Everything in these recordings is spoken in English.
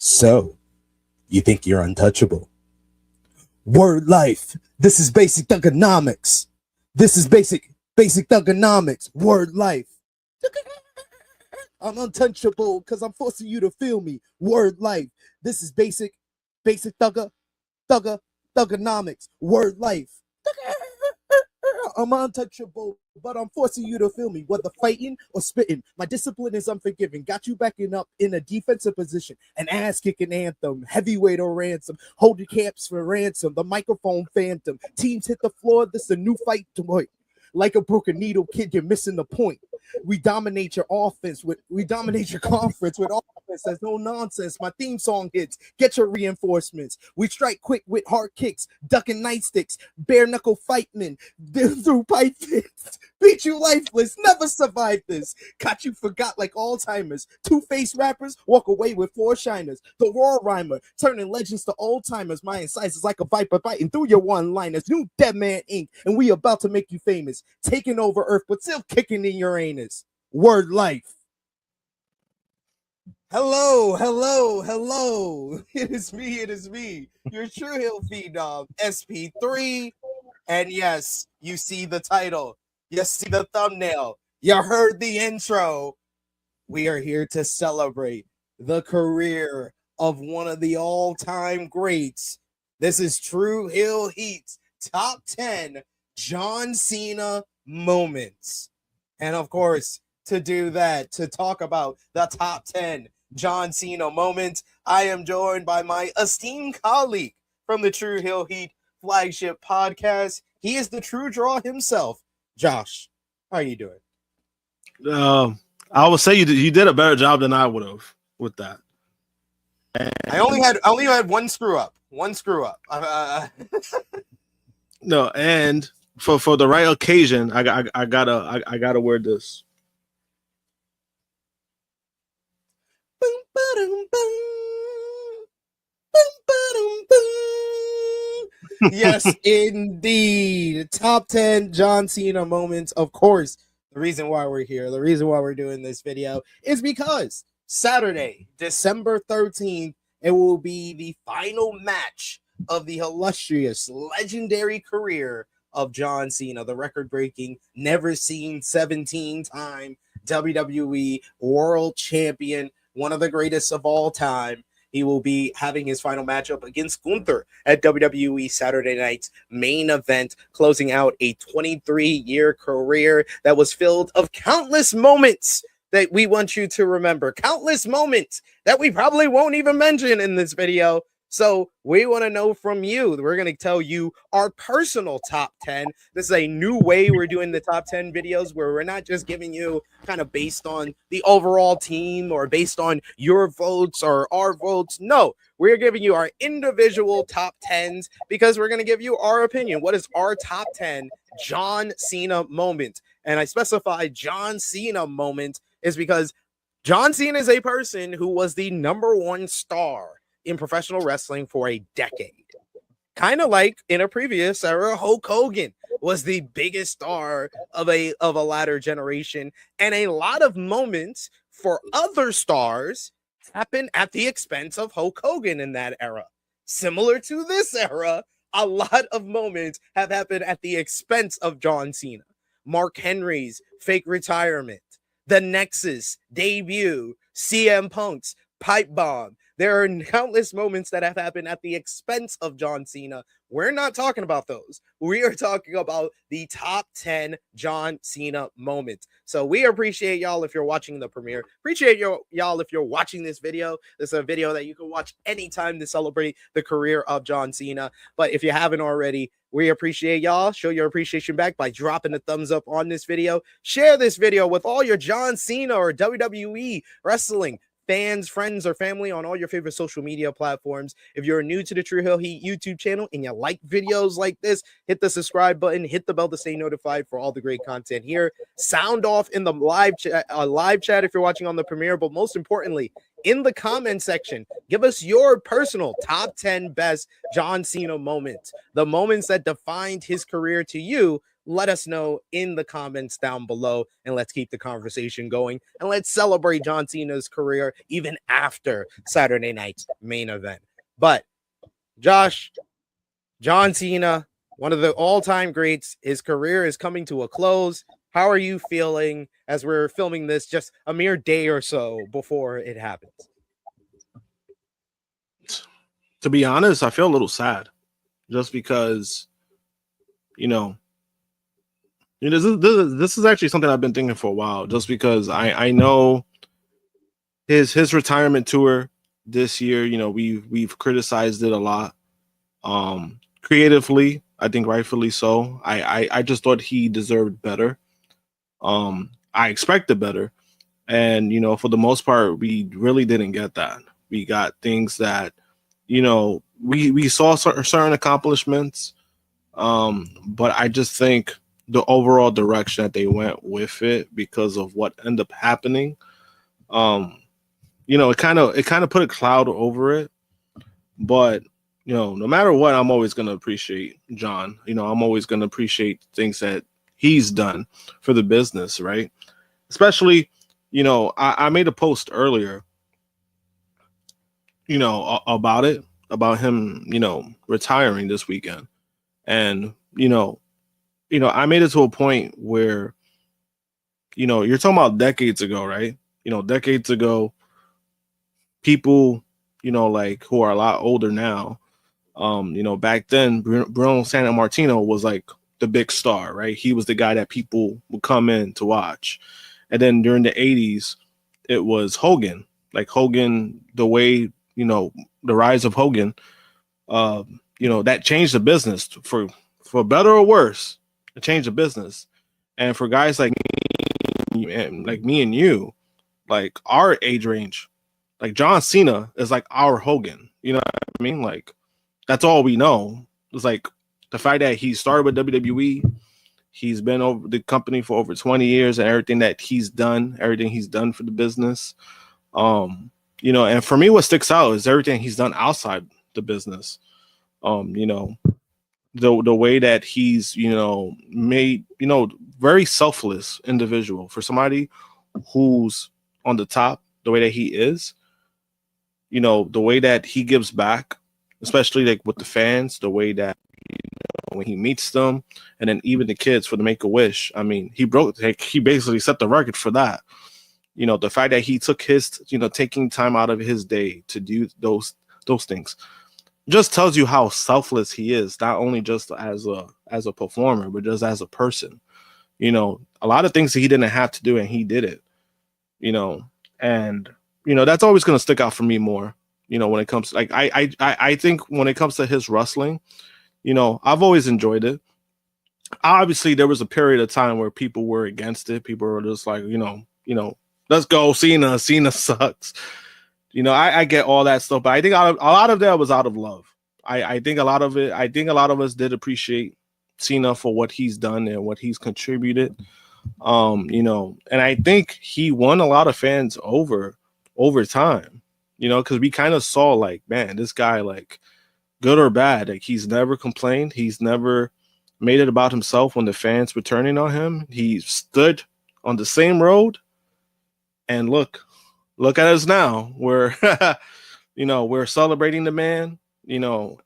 So, you think you're untouchable? Word life. This is basic thugonomics. This is basic thugonomics. Word life. I'm untouchable because I'm forcing you to feel me. Word life. This is basic thugonomics. Word life. I'm untouchable, but I'm forcing you to feel me, whether fighting or spitting. My discipline is unforgiving. Got you backing up in a defensive position. An ass-kicking anthem, heavyweight or ransom. Hold your caps for ransom. The microphone phantom. Teams hit the floor. This is a new fight to wait. Like a broken needle, kid, you're missing the point. We dominate your conference with offense. There's no nonsense. My theme song hits. Get your reinforcements. We strike quick with hard kicks, ducking nightsticks, bare knuckle fightmen, through pipe fits. Beat you lifeless, never survived this. Caught you forgot like Alzheimer's. Two-faced rappers walk away with four shiners. The raw rhymer, turning legends to old timers. My incisors like a viper biting through your one-liners. New Dead Man Inc. And we about to make you famous. Taking over Earth, but still kicking in your anus. Word life. Hello. It is me, your True Hill Phenom, SP3. And yes, you see the title. You see the thumbnail. You heard the intro. We are here to celebrate the career of one of the all-time greats. This is True Hill Heat's Top 10 John Cena Moments. And of course, to do that, to talk about the top 10 John Cena moments, I am joined by my esteemed colleague from the True Hill Heat flagship podcast. He is the True Draw himself. Josh, how are you doing? I would say you did a better job than I would have with that. I only had one screw up. No, and for the right occasion, I gotta wear this. Yes, indeed. Top 10 John Cena moments. Of course, the reason why we're here, the reason why we're doing this video is because Saturday, December 13th, it will be the final match of the illustrious, legendary career of John Cena, the record-breaking, never-seen 17-time WWE World Champion, one of the greatest of all time. He will be having his final matchup against Gunther at WWE Saturday Night's main event, closing out a 23-year career that was filled of countless moments that we want you to remember. Countless moments that we probably won't even mention in this video. So we want to know from you. We're going to tell you our personal top 10. This is a new way we're doing the top 10 videos where we're not just giving you kind of based on the overall team or based on your votes or our votes. No, we're giving you our individual top 10s because we're going to give you our opinion. What is our top 10 John Cena moment? And I specify John Cena moment is because John Cena is a person who was the #1 star in professional wrestling for a decade. Kind of like in a previous era, Hulk Hogan was the biggest star of a latter generation. And a lot of moments for other stars happened at the expense of Hulk Hogan in that era. Similar to this era, a lot of moments have happened at the expense of John Cena. Mark Henry's fake retirement, the Nexus debut, CM Punk's pipe bomb. There are countless moments that have happened at the expense of John Cena. We're not talking about those. We are talking about the top 10 John Cena moments. So we appreciate y'all if you're watching the premiere. Appreciate y'all if you're watching this video. This is a video that you can watch anytime to celebrate the career of John Cena. But if you haven't already, we appreciate y'all. Show your appreciation back by dropping a thumbs up on this video. Share this video with all your John Cena or WWE wrestling fans, friends, or family on all your favorite social media platforms. If you're new to the True Hill Heat YouTube channel and you like videos like this, hit the subscribe button, hit the bell to stay notified for all the great content here. Sound off in the live chat if you're watching on the premiere, but most importantly, in the comment section. Give us your personal top 10 best John Cena moments, the moments that defined his career to you. Let us know in the comments down below, and let's keep the conversation going, and let's celebrate John Cena's career even after Saturday night's main event. But Josh, John Cena, one of the all-time greats, his career is coming to a close. How are you feeling as we're filming this just a mere day or so before it happens? To be honest, I feel a little sad just because, this is actually something I've been thinking for a while, just because I know his retirement tour this year, we've criticized it a lot. Creatively, I think rightfully so. I just thought he deserved better. I expected better. And, for the most part, we really didn't get that. We got things that, we saw certain accomplishments. But I just think the overall direction that they went with it, because of what ended up happening, it kind of put a cloud over it. But, no matter what, I'm always going to appreciate John. I'm always going to appreciate things that he's done for the business, right? Especially, I made a post earlier, about him, retiring this weekend. And, I made it to a point where, you're talking about decades ago, right? Decades ago, people, who are a lot older now, back then, Bruno Sammartino was like the big star, right? He was the guy that people would come in to watch. And then during the 80s, it was Hogan. Like Hogan, the way, the rise of Hogan, that changed the business for better or worse. It changed the business. And for guys like me and you, like our age range, like John Cena is like our Hogan. You know what I mean? Like, that's all we know. It's like the fact that he started with WWE, he's been over the company for over 20 years, and everything he's done for the business. And for me, what sticks out is everything he's done outside the business. The way that he's, made, very selfless individual for somebody who's on the top, the way that he is, the way that he gives back, especially like with the fans, the way that, when he meets them, and then even the kids for the Make-A-Wish. I mean, he basically set the record for that. The fact that he took his, taking time out of his day to do those things just tells you how selfless he is, not only just as a performer, but just as a person. A lot of things that he didn't have to do, and he did it. And that's always going to stick out for me more. When it comes to, like, I think when it comes to his wrestling, I've always enjoyed it. Obviously, there was a period of time where people were against it. People were just like, let's go, Cena. Cena sucks. I get all that stuff, but I think a lot of that was out of love. I think a lot of us did appreciate Cena for what he's done and what he's contributed. And I think he won a lot of fans over time, because we kind of saw, like, man, this guy, like, good or bad, like, he's never complained. He's never made it about himself when the fans were turning on him. He stood on the same road, and look at us now. We're we're celebrating the man, and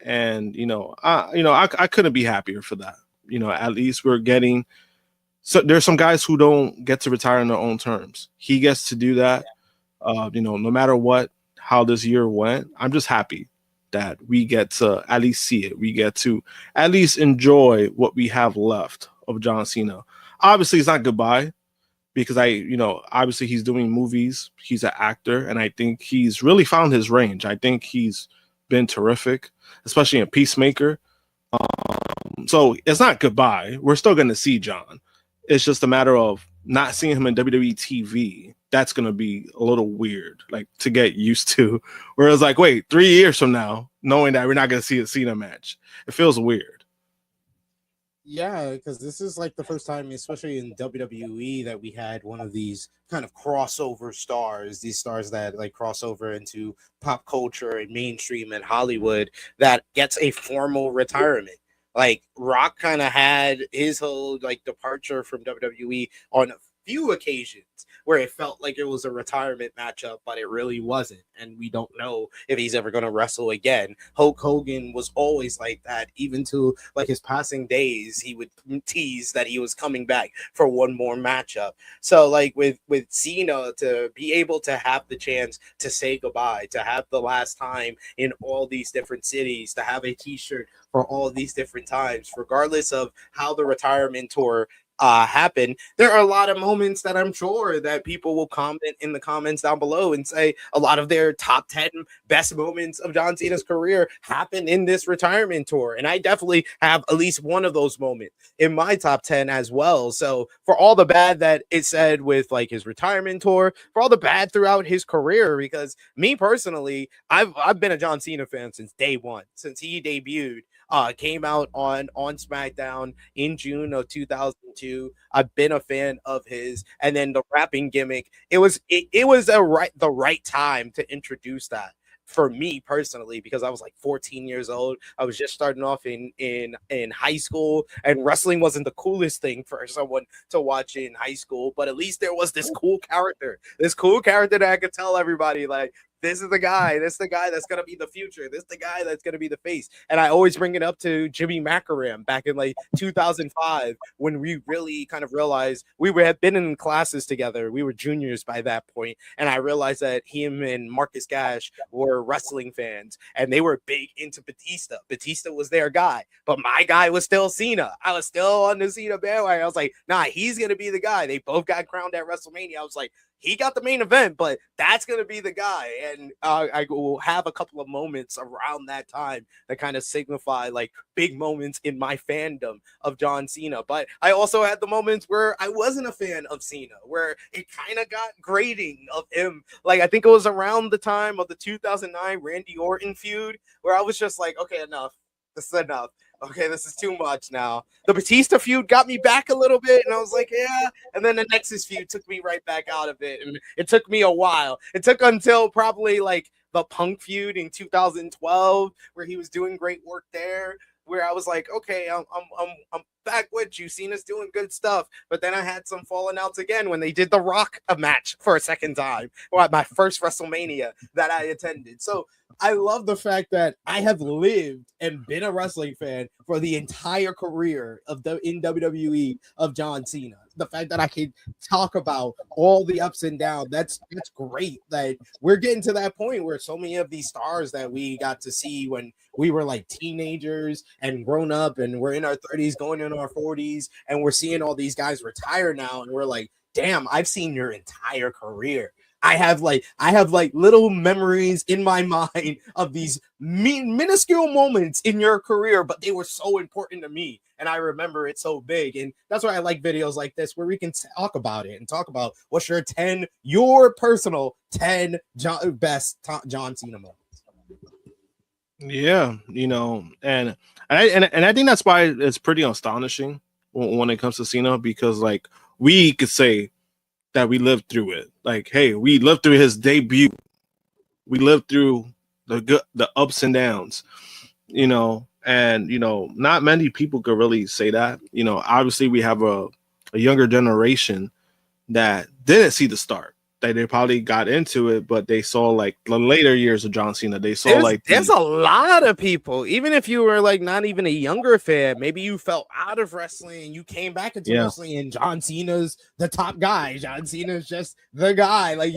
I couldn't be happier for that. At least we're getting, so there's some guys who don't get to retire on their own terms. He gets to do that. No matter how this year went, I'm just happy that we get to at least see it. We get to at least enjoy what we have left of John Cena. Obviously, it's not goodbye, because obviously he's doing movies. He's an actor, and I think he's really found his range. I think he's been terrific, especially in Peacemaker. So it's not goodbye. We're still going to see John. It's just a matter of not seeing him in WWE TV. That's going to be a little weird, like, to get used to. Whereas, like, wait, 3 years from now, knowing that we're not going to see a Cena match, it feels weird. Yeah, because this is like the first time, especially in WWE, that we had one of these kind of crossover stars, these stars that like cross over into pop culture and mainstream and Hollywood that gets a formal retirement. Like Rock kind of had his whole like departure from WWE on a few occasions where it felt like it was a retirement matchup, but it really wasn't. And we don't know if he's ever going to wrestle again. Hulk Hogan was always like that, even to like his passing days. He would tease that he was coming back for one more matchup. So like with Cena to be able to have the chance to say goodbye, to have the last time in all these different cities, to have a T-shirt for all these different times, regardless of how the retirement tour happen, there are a lot of moments that I'm sure that people will comment in the comments down below and say a lot of their top 10 best moments of John Cena's career happened in this retirement tour. And I definitely have at least one of those moments in my top 10 as well. So for all the bad that it said with like his retirement tour, for all the bad throughout his career, because me personally, I've been a John Cena fan since day one, since he debuted. Came out on SmackDown in June of 2002. I've been a fan of his, and then the rapping gimmick. It was the right time to introduce that for me personally, because I was like 14 years old. I was just starting off in high school, and wrestling wasn't the coolest thing for someone to watch in high school. But at least there was this cool character that I could tell everybody like, this is the guy. This is the guy that's gonna be the future. This is the guy that's gonna be the face. And I always bring it up to Jimmy Macaram back in like 2005 when we really kind of realized had been in classes together. We were juniors by that point, and I realized that him and Marcus Gash were wrestling fans, and they were big into Batista. Batista was their guy, but my guy was still Cena. I was still on the Cena bandwagon. I was like, nah, he's gonna be the guy. They both got crowned at WrestleMania. I was like, he got the main event, but that's going to be the guy. And I will have a couple of moments around that time that kind of signify like big moments in my fandom of John Cena. But I also had the moments where I wasn't a fan of Cena, where it kind of got grating of him. Like, I think it was around the time of the 2009 Randy Orton feud where I was just like, okay, enough. This is enough. Okay, this is too much now. The Batista feud got me back a little bit, and I was like, yeah. And then the Nexus feud took me right back out of it, and it took me a while. It took until probably like the Punk feud in 2012, where he was doing great work there. Where I was like, okay, I'm back with you. Cena's doing good stuff. But then I had some falling outs again when they did the Rock match for a second time, or at my first WrestleMania that I attended. So I love the fact that I have lived and been a wrestling fan for the entire career of in WWE of John Cena. The fact that I can talk about all the ups and downs, that's great. That we're getting to that point where so many of these stars that we got to see when we were like teenagers and grown up, and we're in our 30s, going in our 40s, and we're seeing all these guys retire now, and we're like, damn, I've seen your entire career. I have like little memories in my mind of these minuscule moments in your career, but they were so important to me, and I remember it so big. And that's why I like videos like this where we can talk about it and talk about what's your personal 10 best John Cena moments. Yeah, and I think that's why it's pretty astonishing when it comes to Cena, because like we could say that we lived through it. Like, hey, we lived through his debut. We lived through the ups and downs, and not many people could really say that. Obviously we have a younger generation that didn't see the start. They probably got into it, but they saw like the later years of John Cena. They saw there's a lot of people, even if you were like not even a younger fan, maybe you fell out of wrestling and you came back into wrestling, and John Cena's the top guy. John Cena's just the guy. Like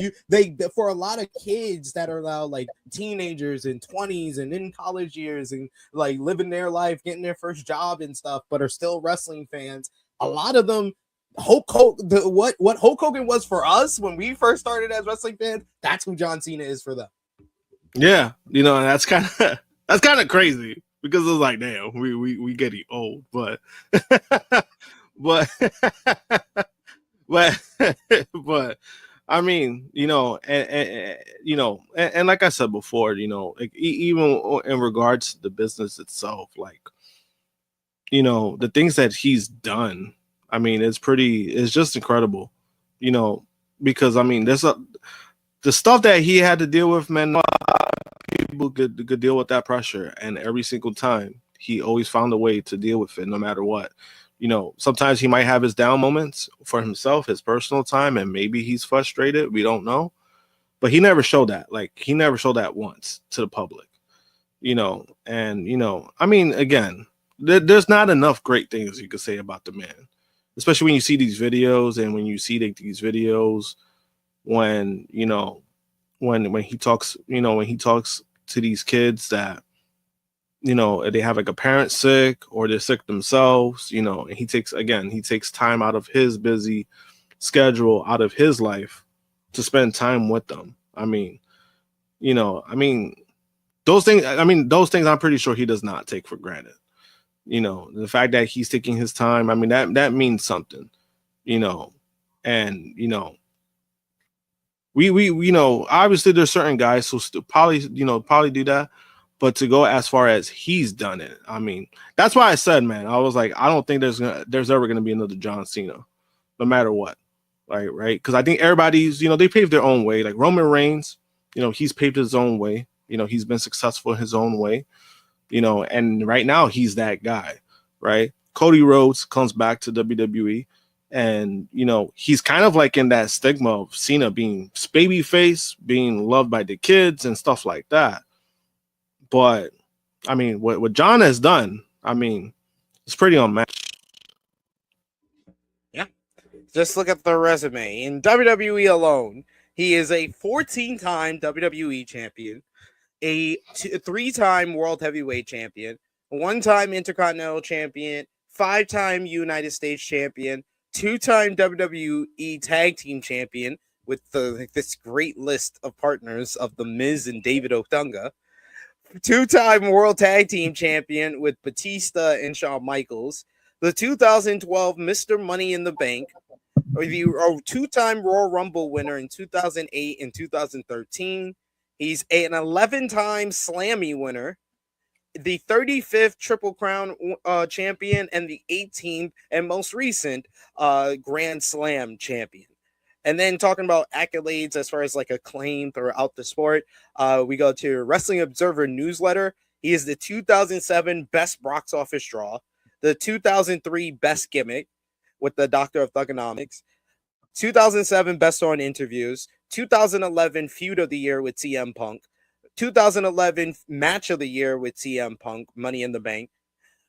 for a lot of kids that are now like teenagers and 20s and in college years and like living their life, getting their first job and stuff, but are still wrestling fans. A lot of them what Hulk Hogan was for us when we first started as wrestling fans, that's who John Cena is for them. Yeah, and that's kind of crazy, because it's like, damn, we getting old, but but but I mean, and like I said before, like, even in regards to the business itself, like, you know, the things that he's done, I mean, it's just incredible, you know, because I mean, the stuff that he had to deal with, man, people could deal with that pressure, and every single time he always found a way to deal with it, no matter what. You know, sometimes he might have his down moments for himself, his personal time, and maybe he's frustrated. We don't know, but he never showed that. Like he never showed that once to the public. You know, and you know, I mean, again, there's not enough great things you could say about the man, especially when you see these videos and when you see these videos when you know when he talks, you know, when he talks to these kids that, you know, they have like a parent sick or they're sick themselves, you know, and he takes time out of his busy schedule, out of his life to spend time with them. I mean, you know, those things I'm pretty sure he does not take for granted. You know, the fact that he's taking his time, I mean, that means something, you know, and you know, we you know, obviously there's certain guys who still probably do that, but to go as far as he's done it, I mean, that's why I said, man, I was like, I don't think there's ever gonna be another John Cena, no matter what, like, right? Because I think everybody's, you know, they paved their own way. Like Roman Reigns, you know, he's paved his own way. You know, he's been successful in his own way. You know, and right now he's that guy, right? Cody Rhodes comes back to WWE, and you know he's kind of like in that stigma of Cena being babyface, being loved by the kids and stuff like that. But I mean, what John has done, I mean, it's pretty unmatched. Yeah. Just look at the resume. In WWE alone, he is a 14-time WWE champion, a 3-time World Heavyweight Champion, 1-time Intercontinental Champion, 5-time United States Champion, 2-time WWE Tag Team Champion with this great list of partners of The Miz and David Otunga, 2-time World Tag Team Champion with Batista and Shawn Michaels, the 2012 Mr. Money in the Bank, or the 2-time Royal Rumble winner in 2008 and 2013. He's an 11-time Slammy winner, the 35th Triple Crown champion, and the 18th and most recent Grand Slam champion. And then talking about accolades as far as like acclaim throughout the sport, we go to Wrestling Observer Newsletter. He is the 2007 Best Box Office Draw, the 2003 Best Gimmick with the Doctor of Thugonomics, 2007 Best on Interviews, 2011 Feud of the Year with CM Punk, 2011 Match of the Year with CM Punk, Money in the Bank,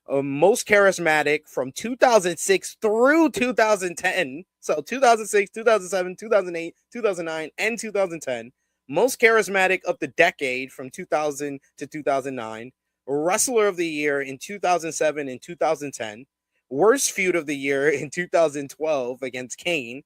most charismatic from 2006 through 2010. So 2006, 2007, 2008, 2009, and 2010. Most charismatic of the decade from 2000 to 2009. Wrestler of the Year in 2007 and 2010. Worst feud of the year in 2012 against Kane.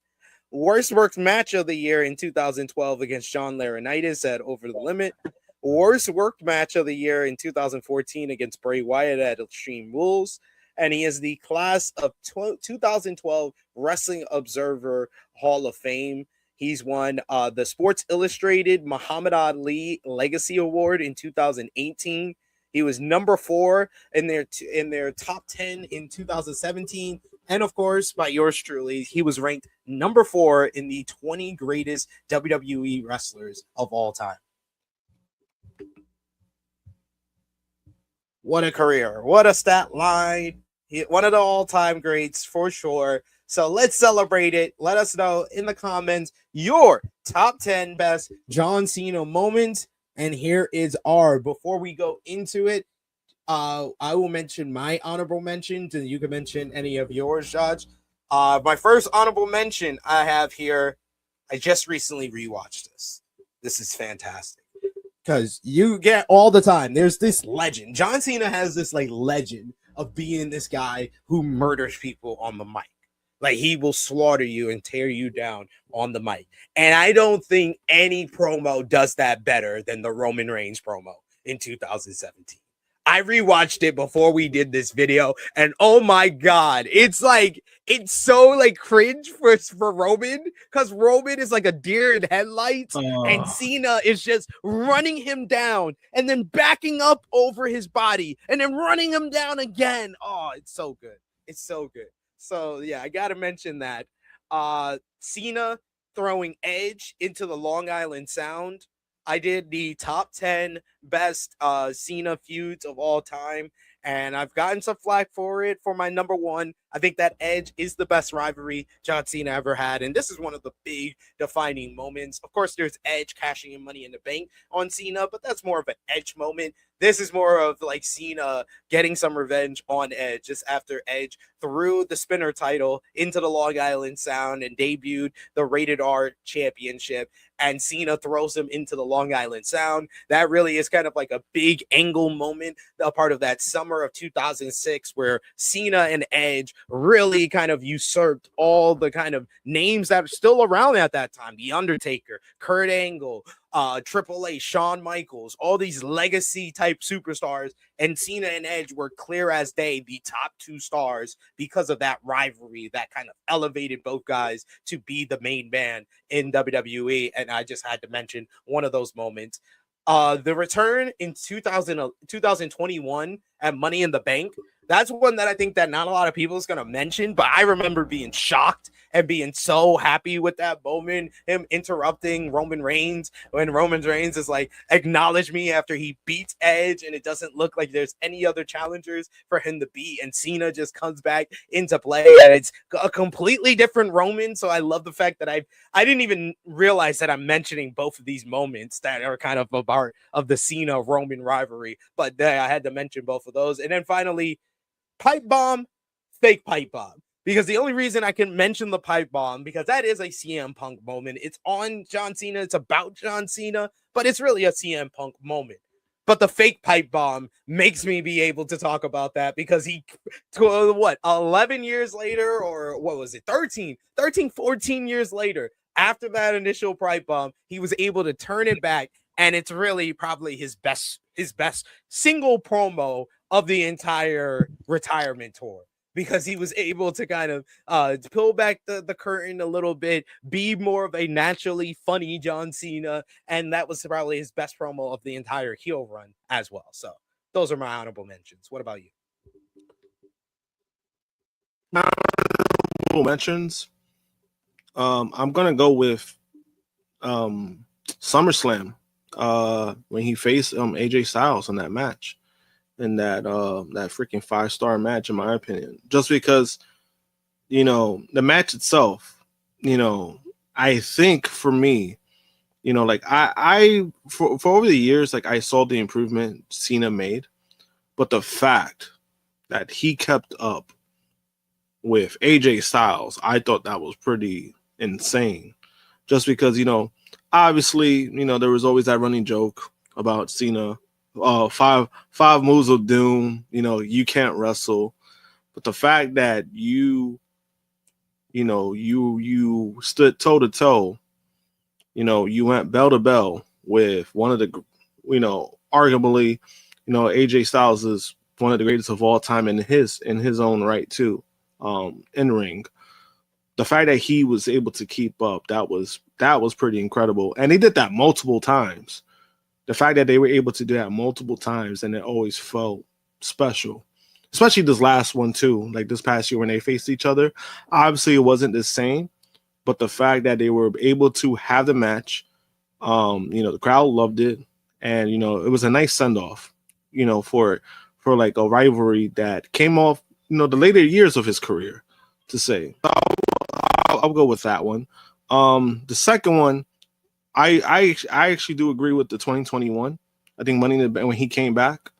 Worst worked match of the year in 2012 against John Laurinaitis at Over the Limit. Worst worked match of the year in 2014 against Bray Wyatt at Extreme Rules. And he is the class of 2012 Wrestling Observer Hall of Fame. He's won the Sports Illustrated Muhammad Ali Legacy Award in 2018. He was number 4 in their top 10 in 2017. And of course, by yours truly, he was ranked number 4 in the 20 greatest WWE wrestlers of all time. What a career. What a stat line. One of the all-time greats for sure. So let's celebrate it. Let us know in the comments your top 10 best John Cena moments. And here is our, before we go into it, I will mention my honorable mentions, and you can mention any of yours, Josh. My first honorable mention I have here, I just recently rewatched this. This is fantastic. Because you get all the time, there's this legend. John Cena has this like legend of being this guy who murders people on the mic. Like he will slaughter you and tear you down on the mic. And I don't think any promo does that better than the Roman Reigns promo in 2017. I rewatched it before we did this video, and oh my god, it's like it's so like cringe for Roman, because Roman is like a deer in headlights, and Cena is just running him down and then backing up over his body and then running him down again. Oh, it's so good. It's so good. So yeah, I gotta mention that. Cena throwing Edge into the Long Island Sound. I did the top 10 best Cena feuds of all time, and I've gotten some flack for it for my number one. I think that Edge is the best rivalry John Cena ever had, and this is one of the big defining moments. Of course, there's Edge cashing in Money in the Bank on Cena, but that's more of an Edge moment. This is more of like Cena getting some revenge on Edge just after Edge threw the spinner title into the Long Island Sound and debuted the Rated R Championship, and Cena throws him into the Long Island Sound. That really is kind of like a big angle moment, a part of that summer of 2006 where Cena and Edge really kind of usurped all the kind of names that are still around at that time. The Undertaker, Kurt Angle, Triple H, Shawn Michaels, all these legacy type superstars, and Cena and Edge were clear as day the top two stars because of that rivalry that kind of elevated both guys to be the main man in WWE. And I just had to mention one of those moments. The return in 2021 at Money in the Bank. That's one that I think that not a lot of people is going to mention, but I remember being shocked and being so happy with that moment. Him interrupting Roman Reigns when Roman Reigns is like, acknowledge me after he beats Edge, and it doesn't look like there's any other challengers for him to beat. And Cena just comes back into play, and it's a completely different Roman. So I love the fact that I didn't even realize that I'm mentioning both of these moments that are kind of a part of the Cena Roman rivalry, but I had to mention both of those. And then finally, pipe bomb, fake pipe bomb. Because the only reason I can mention the pipe bomb, because that is a CM Punk moment. It's on John Cena. It's about John Cena, but it's really a CM Punk moment. But the fake pipe bomb makes me be able to talk about that because he, 11 years later, or what was it, 14 years later, after that initial pipe bomb, he was able to turn it back. And it's really probably his best single promo of the entire retirement tour, because he was able to kind of pull back the curtain a little bit, be more of a naturally funny John Cena, and that was probably his best promo of the entire heel run as well. So those are my honorable mentions. What about you? Honorable mentions. I'm gonna go with SummerSlam when he faced AJ Styles in that match. In that freaking 5-star match, in my opinion, just because, the match itself, I think for me, like I for over the years, like I saw the improvement Cena made, but the fact that he kept up with AJ Styles, I thought that was pretty insane, just because, obviously, there was always that running joke about Cena. Five moves of doom, you can't wrestle. But the fact that you stood toe to toe, you went bell to bell with one of the, arguably, AJ Styles is one of the greatest of all time in his own right too, in ring. The fact that he was able to keep up, that was pretty incredible. And he did that multiple times. The fact that they were able to do that multiple times, and it always felt special, especially this last one too, like this past year when they faced each other. Obviously, it wasn't the same, but the fact that they were able to have the match, the crowd loved it, and it was a nice send off, for like a rivalry that came off, the later years of his career, to say. I'll go with that one. The second one, I actually do agree with the 2021. I think Money in the Bank when he came back,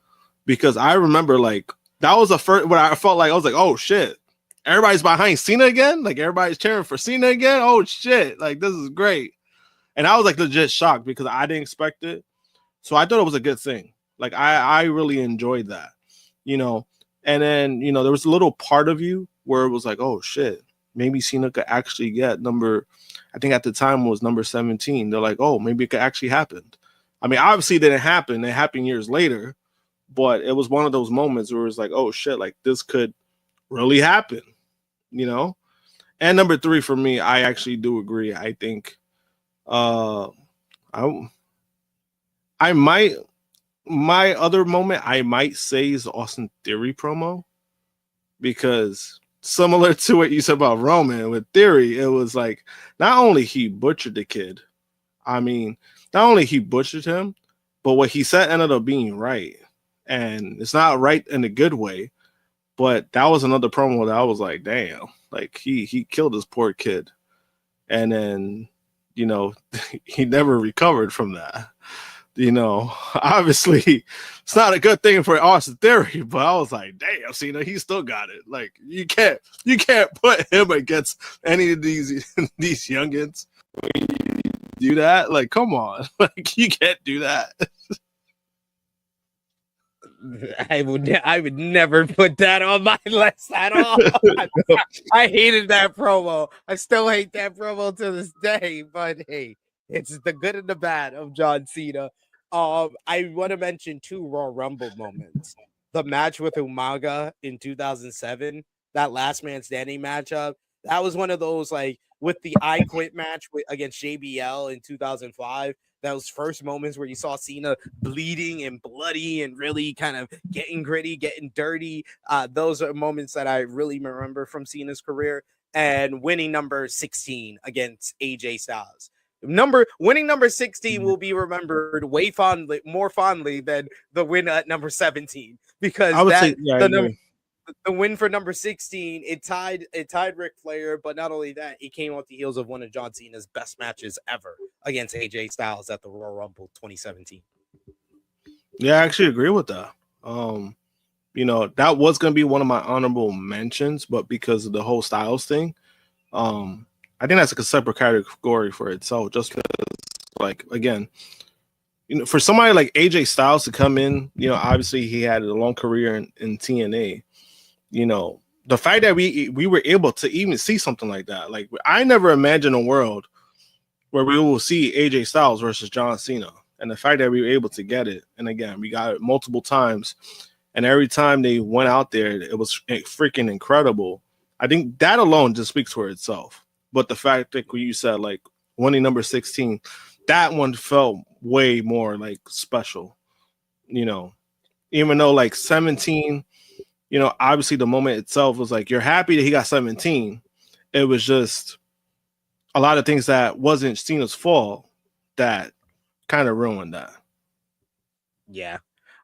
because I remember like that was the first when I felt like I was like, oh shit, everybody's behind Cena again. Like everybody's cheering for Cena again. Oh shit, like this is great. And I was like legit shocked because I didn't expect it. So I thought it was a good thing. Like I really enjoyed that, And then there was a little part of you where it was like, oh shit, maybe Cena could actually get I think at the time was number 17. They're like, oh, maybe it could actually happen. I mean, obviously it didn't happen. It happened years later, but it was one of those moments where it was like, oh shit, like this could really happen, you know. And number 3 for me, I actually do agree. I think uh I I might my other moment I might say is the Austin Theory promo, because similar to what you said about Roman with Theory, it was like not only he butchered the kid, I mean, not only he butchered him, but what he said ended up being right. And it's not right in a good way, but that was another promo that I was like, damn, like he killed this poor kid. And then, you know, he never recovered from that. You know, obviously it's not a good thing for Austin Theory, but I was like, damn, Cena, he still got it. Like you can't put him against any of these youngins. Do that? Like, come on. Like you can't do that. I would never put that on my list at all. I hated that promo. I still hate that promo to this day. But hey, it's the good and the bad of John Cena. I want to mention 2 Royal Rumble moments. The match with Umaga in 2007, that last man standing matchup. That was one of those, like, with the I Quit match against JBL in 2005. Those first moments where you saw Cena bleeding and bloody and really kind of getting gritty, getting dirty. Those are moments that I really remember from Cena's career. And winning number 16 against AJ Styles. Winning number 16 will be remembered more fondly than the win at number 17, because I would say, yeah, the win for number 16, it tied Ric Flair, but not only that, it came off the heels of one of John Cena's best matches ever against AJ Styles at the Royal Rumble 2017. Yeah, I actually agree with that. You know, that was going to be one of my honorable mentions, but because of the whole Styles thing, I think that's like a separate category for itself. Just because, like, again, you know, for somebody like AJ Styles to come in, you know, obviously he had a long career in TNA. You know, the fact that we were able to even see something like that, like I never imagined a world where we will see AJ Styles versus John Cena, and the fact that we were able to get it, and again, we got it multiple times, and every time they went out there, it was freaking incredible. I think that alone just speaks for itself. But the fact that you said like winning number 16, that one felt way more like special, you know, even though like 17. You know, obviously the moment itself was like, you're happy that he got 17. It was just a lot of things that wasn't Cena's fault that kind of ruined that. Yeah.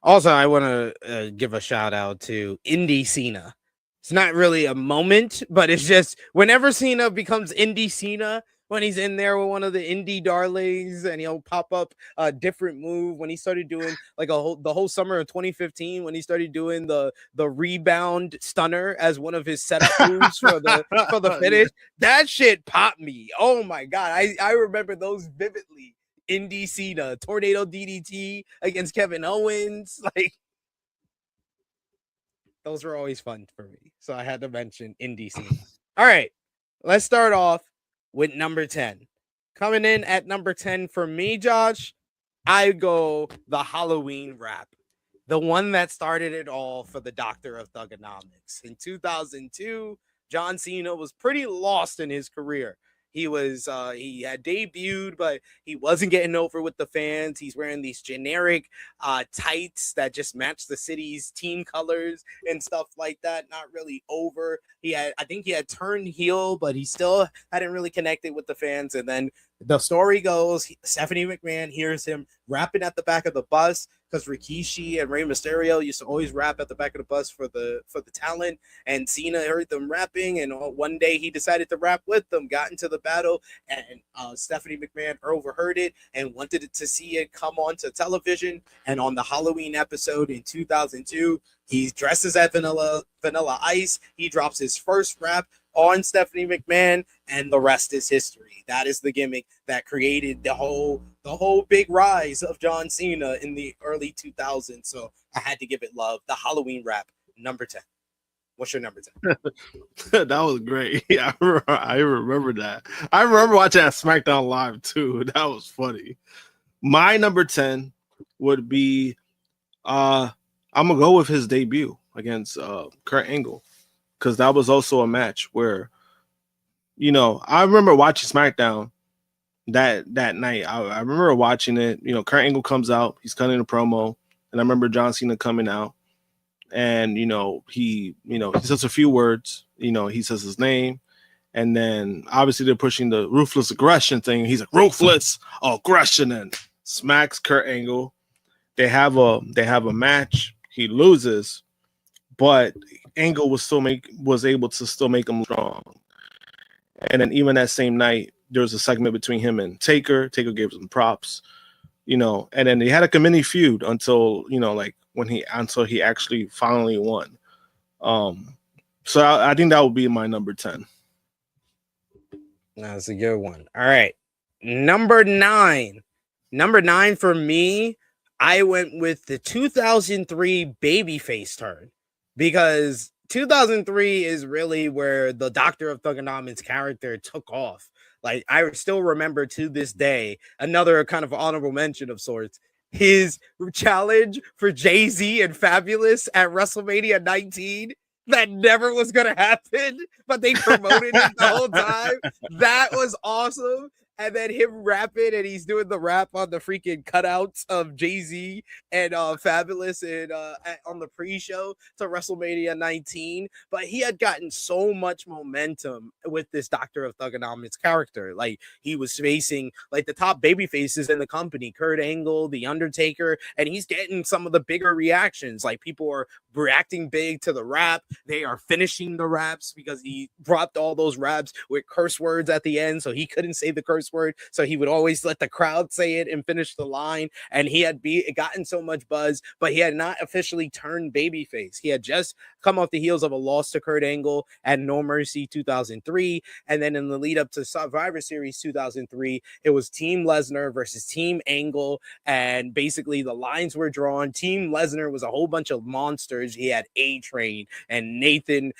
Also, I want to give a shout out to Indie Cena. It's not really a moment, but it's just whenever Cena becomes Indie Cena, when he's in there with one of the indie darlings and he'll pop up a different move. When he started doing like the whole summer of 2015, when he started doing the rebound stunner as one of his setup moves for the finish, that shit popped me. Oh my god, I remember those vividly. Indie Cena, tornado DDT against Kevin Owens, like those were always fun for me. So I had to mention Indie Cena. All right, let's start off with number 10. Coming in at number 10 for me, Josh, I go the Halloween rap. The one that started it all for the Doctor of Thugonomics. In 2002, John Cena was pretty lost in his career. He had debuted, but he wasn't getting over with the fans. He's wearing these generic tights that just match the city's team colors and stuff like that. Not really over. I think he had turned heel, but he still hadn't really connected with the fans. And then the story goes, Stephanie McMahon hears him rapping at the back of the bus, because Rikishi and Rey Mysterio used to always rap at the back of the bus for the talent, and Cena heard them rapping, and one day he decided to rap with them, got into the battle, and Stephanie McMahon overheard it and wanted to see it come onto television. And on the Halloween episode in 2002, he dresses as Vanilla Ice. He drops his first rap on Stephanie McMahon, and the rest is history. That is the gimmick that created the whole big rise of John Cena in the early 2000s. So I had to give it love. The Halloween rap, number 10. What's your number 10? That was great. Yeah, I remember that. I remember watching that SmackDown Live too. That was funny. My number 10 would be I'm gonna go with his debut against Kurt Angle, because that was also a match where, I remember watching SmackDown that night. I remember watching it. Kurt Angle comes out, he's cutting a promo, and I remember John Cena coming out, and he says a few words. He says his name, and then obviously they're pushing the ruthless aggression thing. He's like, ruthless aggression, and smacks Kurt Angle. They have a match. He loses, but Angle was able to still make him strong. And then even that same night, there was a segment between him and Taker. Taker gave him props, and then they had a mini feud until until he actually finally won. So I think that would be my number 10. That's a good one. All right, number 9. Number 9 for me, I went with the 2003 babyface turn, because 2003 is really where the Doctor of Thugonomics character took off. Like, I still remember to this day, another kind of honorable mention of sorts, his challenge for Jay-Z and Fabulous at WrestleMania 19. That never was going to happen, but they promoted it the whole time. That was awesome. And then him rapping, and he's doing the rap on the freaking cutouts of Jay-Z and Fabulous and on the pre-show to WrestleMania 19. But he had gotten so much momentum with this Doctor of Thugonomics character. Like, he was facing like the top baby faces in the company, Kurt Angle, The Undertaker, and he's getting some of the bigger reactions. Like, people are reacting big to the rap. They are finishing the raps because he dropped all those raps with curse words at the end, so he couldn't say the curse word, so he would always let the crowd say it and finish the line. And he had gotten so much buzz, but he had not officially turned babyface. He had just come off the heels of a loss to Kurt Angle at No Mercy 2003, and then in the lead up to Survivor Series 2003, it was Team Lesnar versus Team Angle, and basically the lines were drawn. Team Lesnar was a whole bunch of monsters. He had A-Train and Nathan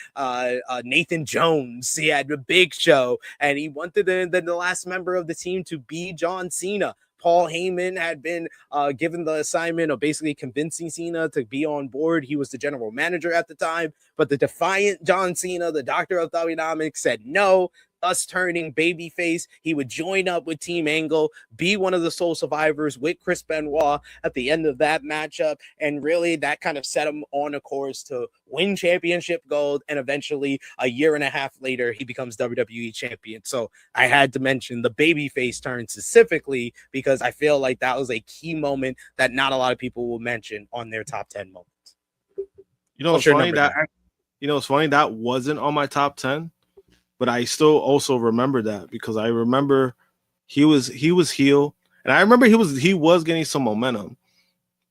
Jones. He had a Big Show, and he wanted the last member of the team to be John Cena. Paul Heyman had been given the assignment of basically convincing Cena to be on board. He was the general manager at the time, but the defiant John Cena, the Doctor of Thugonomics, said no. Thus turning babyface, he would join up with Team Angle, be one of the sole survivors with Chris Benoit at the end of that matchup, and really that kind of set him on a course to win championship gold, and eventually a year and a half later he becomes WWE champion. So I had to mention the babyface turn specifically because I feel like that was a key moment that not a lot of people will mention on their top 10 moments. It's funny that wasn't on my top 10. But I still also remember that because I remember he was heel, and I remember he was getting some momentum.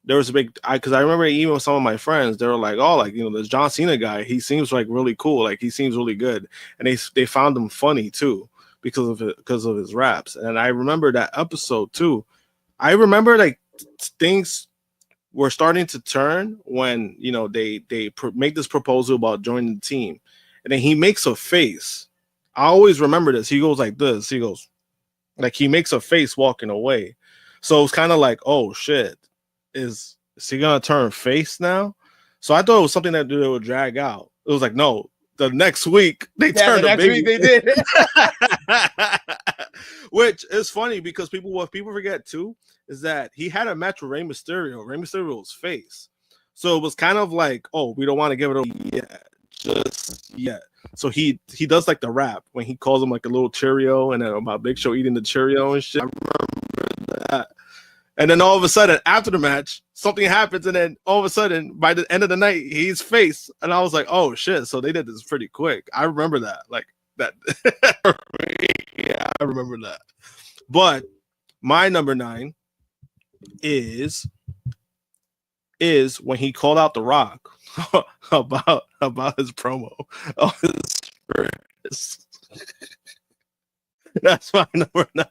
There was a big because I remember even with some of my friends, they were like, "Oh, like this John Cena guy, he seems like really cool, like he seems really good," and they found him funny too because of his raps. And I remember that episode too. I remember like things were starting to turn when they make this proposal about joining the team, and then he makes a face. I always remember this. He goes like this. He goes, like he makes a face walking away. So it's kind of like, oh shit, is he gonna turn face now? So I thought it was something that they would drag out. It was like, no, the next week they turned. The next week they did. Which is funny because what people forget too is that he had a match with Rey Mysterio. Rey Mysterio's face. So it was kind of like, oh, we don't want to give it away yet, just yet. So he does like the rap when he calls him like a little Cheerio, and then about Big Show eating the Cheerio and shit. I remember that. And then all of a sudden, after the match, something happens, and then all of a sudden, by the end of the night, he's face. And I was like, oh shit! So they did this pretty quick. I remember that, like that. Yeah, I remember that. But my number 9 is when he called out The Rock about his promo. That's my number 9.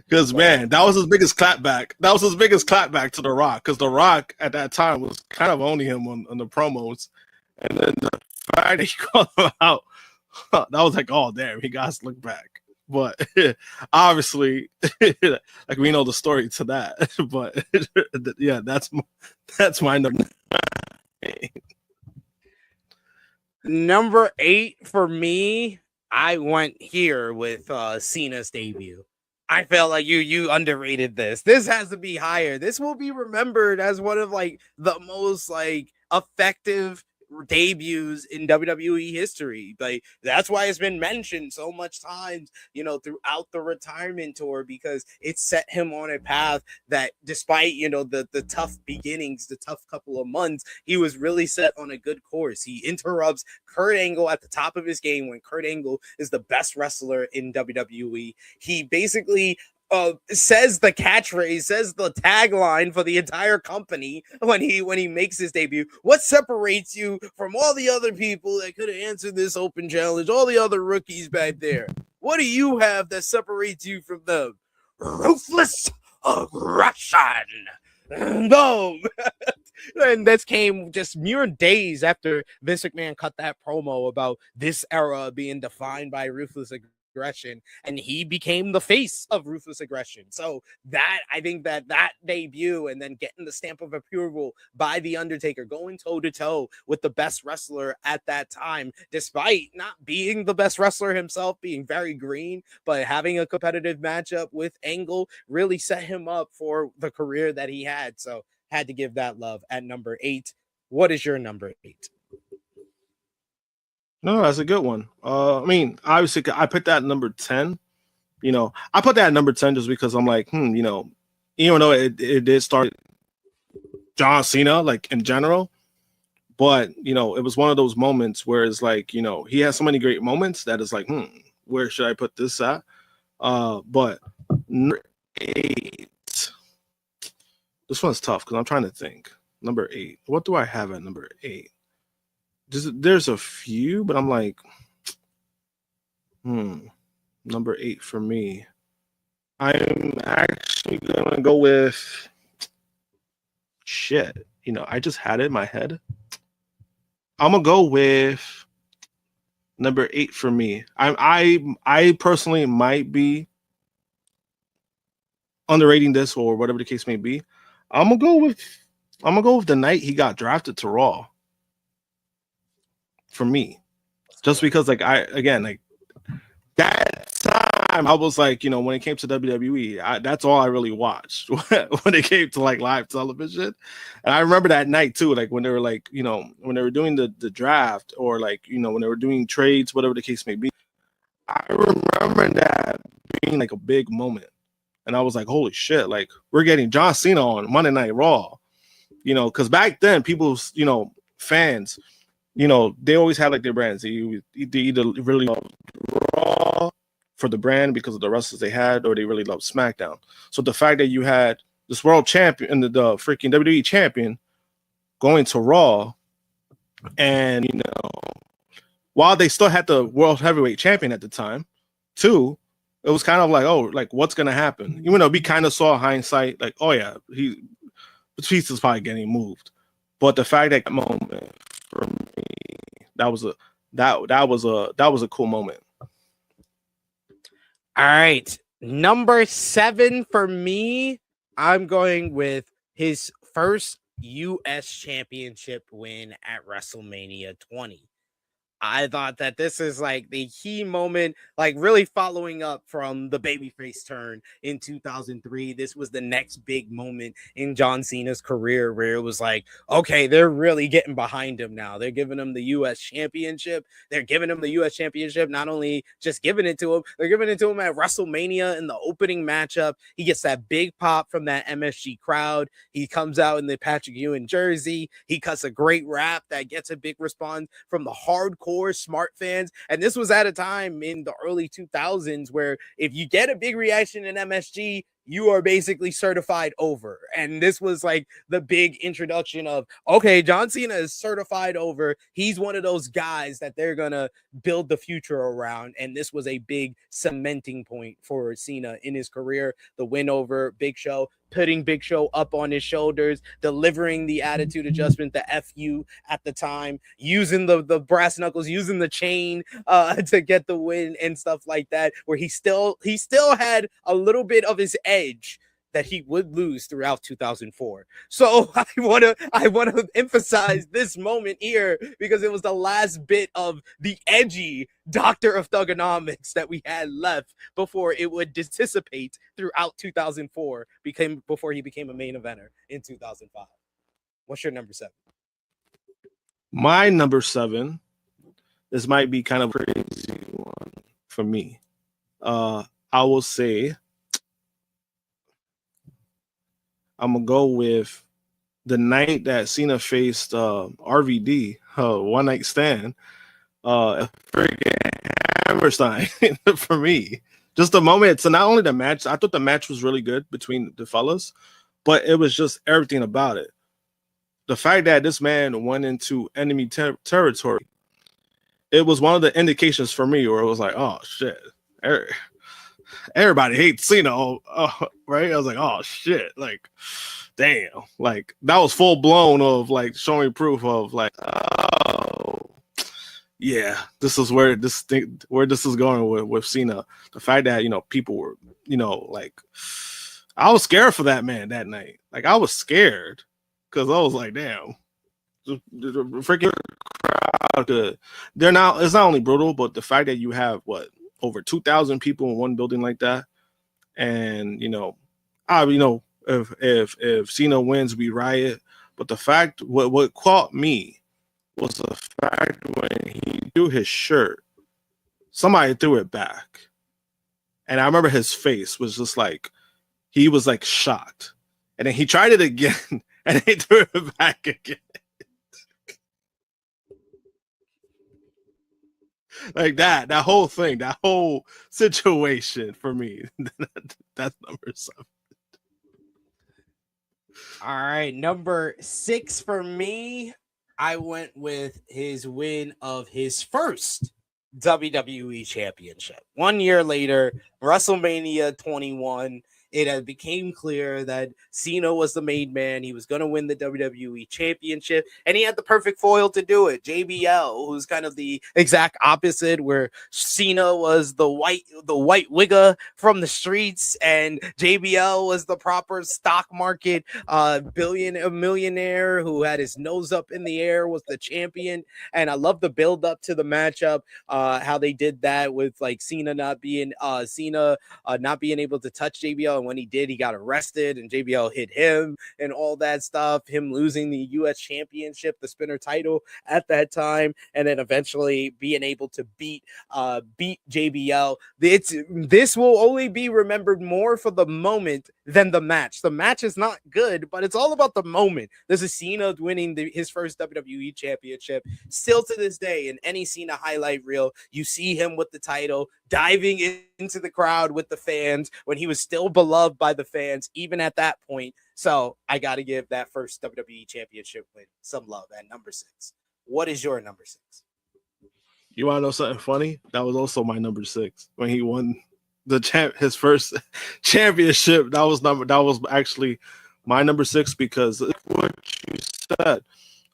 Because man, that was his biggest clapback. That was his biggest clapback to The Rock. Because The Rock at that time was kind of owning him on the promos, and then the fact that he called him out, that was like, oh damn, he got to look back. but obviously, like we know the story to that. But yeah, that's my number. Number 8 for me, I went here with Cena's debut. I felt like you underrated this. This has to be higher. This will be remembered as one of like the most like effective debuts in WWE history. Like that's why it's been mentioned so much times, throughout the retirement tour, because it set him on a path that, despite the tough beginnings, the tough couple of months, he was really set on a good course. He interrupts Kurt Angle at the top of his game when Kurt Angle is the best wrestler in WWE. He basically says the catchphrase, says the tagline for the entire company when he makes his debut. What separates you from all the other people that could have answered this open challenge, all the other rookies back there? What do you have that separates you from them? Ruthless aggression. Boom. And this came just mere days after Vince McMahon cut that promo about this era being defined by ruthless aggression, and he became the face of ruthless aggression. So that, I think that debut, and then getting the stamp of approval by the Undertaker, going toe to toe with the best wrestler at that time, despite not being the best wrestler himself, being very green, but having a competitive matchup with Angle, really set him up for the career that he had. So had to give that love at number 8. What is your number 8? No, that's a good one. I mean, obviously, I put that at number 10. I put that at number 10 just because I'm like, even though it did start John Cena, like in general, but it was one of those moments where it's like, he has so many great moments that it's like, where should I put this at? But number 8, this one's tough because I'm trying to think. Number 8, what do I have at number 8? There's a few, but I'm like, number 8 for me. I'm actually gonna go with shit. I just had it in my head. I'm gonna go with number 8 for me. I personally might be underrating this or whatever the case may be. I'm gonna go with the night he got drafted to Raw. For me, just because like that time I was like, when it came to WWE, that's all I really watched when it came to like live television. And I remember that night too, like when they were like, when they were doing the draft, or like, when they were doing trades, whatever the case may be. I remember that being like a big moment. And I was like, holy shit, like we're getting John Cena on Monday Night Raw, because back then people, fans, they always had like their brands. They either really loved Raw for the brand because of the wrestlers they had, or they really loved SmackDown. So the fact that you had this world champion and the freaking WWE champion going to Raw, and while they still had the world heavyweight champion at the time, too, it was kind of like, oh, like what's gonna happen? Even though we kind of saw hindsight, like, oh yeah, Batista is probably getting moved, but the fact that moment for me, that was a cool moment. All right, number 7 for me, I'm going with his first U.S. championship win at WrestleMania 20. I thought that this is like the key moment, like really following up from the babyface turn in 2003. This was the next big moment in John Cena's career where it was like, okay, they're really getting behind him now. They're giving him the U.S. championship. They're giving him the U.S. championship, not only just giving it to him, they're giving it to him at WrestleMania in the opening matchup. He gets that big pop from that MSG crowd. He comes out in the Patrick Ewing jersey. He cuts a great rap that gets a big response from the hardcore smart fans. And this was at a time in the early 2000s where if you get a big reaction in MSG, you are basically certified over. And this was like the big introduction of, okay, John Cena is certified over. He's one of those guys that they're going to build the future around. And this was a big cementing point for Cena in his career. The win over Big Show. putting Big Show up on his shoulders, delivering the attitude adjustment, the FU at the time, using the brass knuckles, using the chain to get the win and stuff like that, where he still had a little bit of his edge that he would lose throughout 2004. So I want to emphasize this moment here because it was the last bit of the edgy Doctor of Thugonomics that we had left before it would dissipate throughout 2004, before he became a main eventer in 2005. What's your number 7? My number 7, this might be kind of a crazy one for me. I will say I'm gonna go with the night that Cena faced RVD, one night stand, freaking Hammerstein for me. Just the moment. So not only the match, I thought the match was really good between the fellas, but it was just everything about it. The fact that this man went into enemy territory, it was one of the indications for me where it was like, oh shit, everybody hates Cena, right? I was like, oh shit, like, damn, like that was full blown of like showing proof of like, oh yeah, this is where this is going with Cena. The fact that people were like, I was scared for that man that night. Like I was scared because I was like, damn, the freaking crowd. They're not. It's not only brutal, but the fact that you have over 2,000 people in one building like that, and if Cena wins, we riot. But the fact, what caught me was the fact when he threw his shirt, somebody threw it back, and I remember his face was just like he was like shocked, and then he tried it again, and he threw it back again. Like that whole thing, that whole situation for me, that's number 7. All right, number 6 for me, I went with his win of his first WWE Championship. 1 year later, WrestleMania 21, it had became clear that Cena was the main man. He was going to win the WWE Championship, and he had the perfect foil to do it. JBL, who's kind of the exact opposite, where Cena was the white wigger from the streets, and JBL was the proper stock market millionaire who had his nose up in the air, was the champion. And I love the build up to the matchup, how they did that with like Cena not being able to touch JBL. And when he did, he got arrested and JBL hit him and all that stuff, him losing the US championship, the spinner title at that time, and then eventually being able to beat JBL. This will only be remembered more for the moment than the match. The match is not good, but it's all about the moment. This is Cena winning his first WWE championship. Still to this day, in any Cena highlight reel, you see him with the title, diving into the crowd with the fans when he was still beloved by the fans, even at that point. So I got to give that first WWE championship win some love at number 6. What is your number 6? You want to know something funny? That was also my number 6 when he won his first championship. That was actually my number 6 because what you said,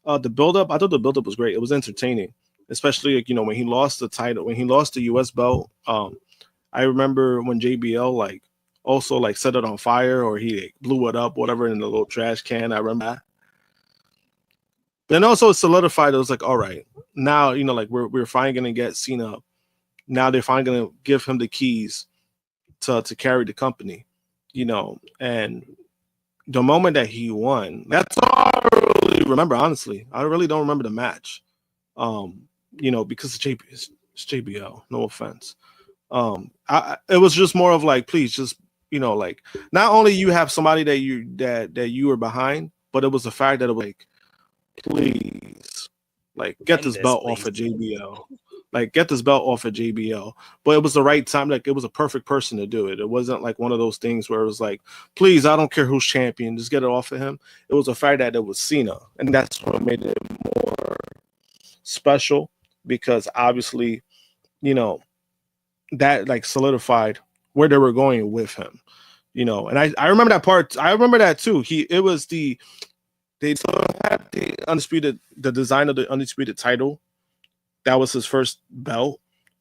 the build-up, I thought the build-up was great. It was entertaining, especially when he lost the title, when he lost the US belt. I remember when JBL also set it on fire, or he blew it up, whatever, in the little trash can. I remember that. Then also it solidified. It was like, all right, now we're finally gonna get Cena. Now they're finally gonna give him the keys to carry the company, and the moment that he won, that's all I really remember. Honestly, I really don't remember the match, because it's JBL. No offense. It was just more of like, please, just not only you have somebody that you were behind, but it was the fact that it was like, please, get this belt off of JBL. Get this belt off of JBL. But it was the right time. It was a perfect person to do it. It wasn't like one of those things where it was like, please, I don't care who's champion, just get it off of him. It was the fact that it was Cena. And that's what made it more special, because obviously, that solidified where they were going with him. You know, and I remember that part. I remember that too. They still had the design of the undisputed title. That was his first belt,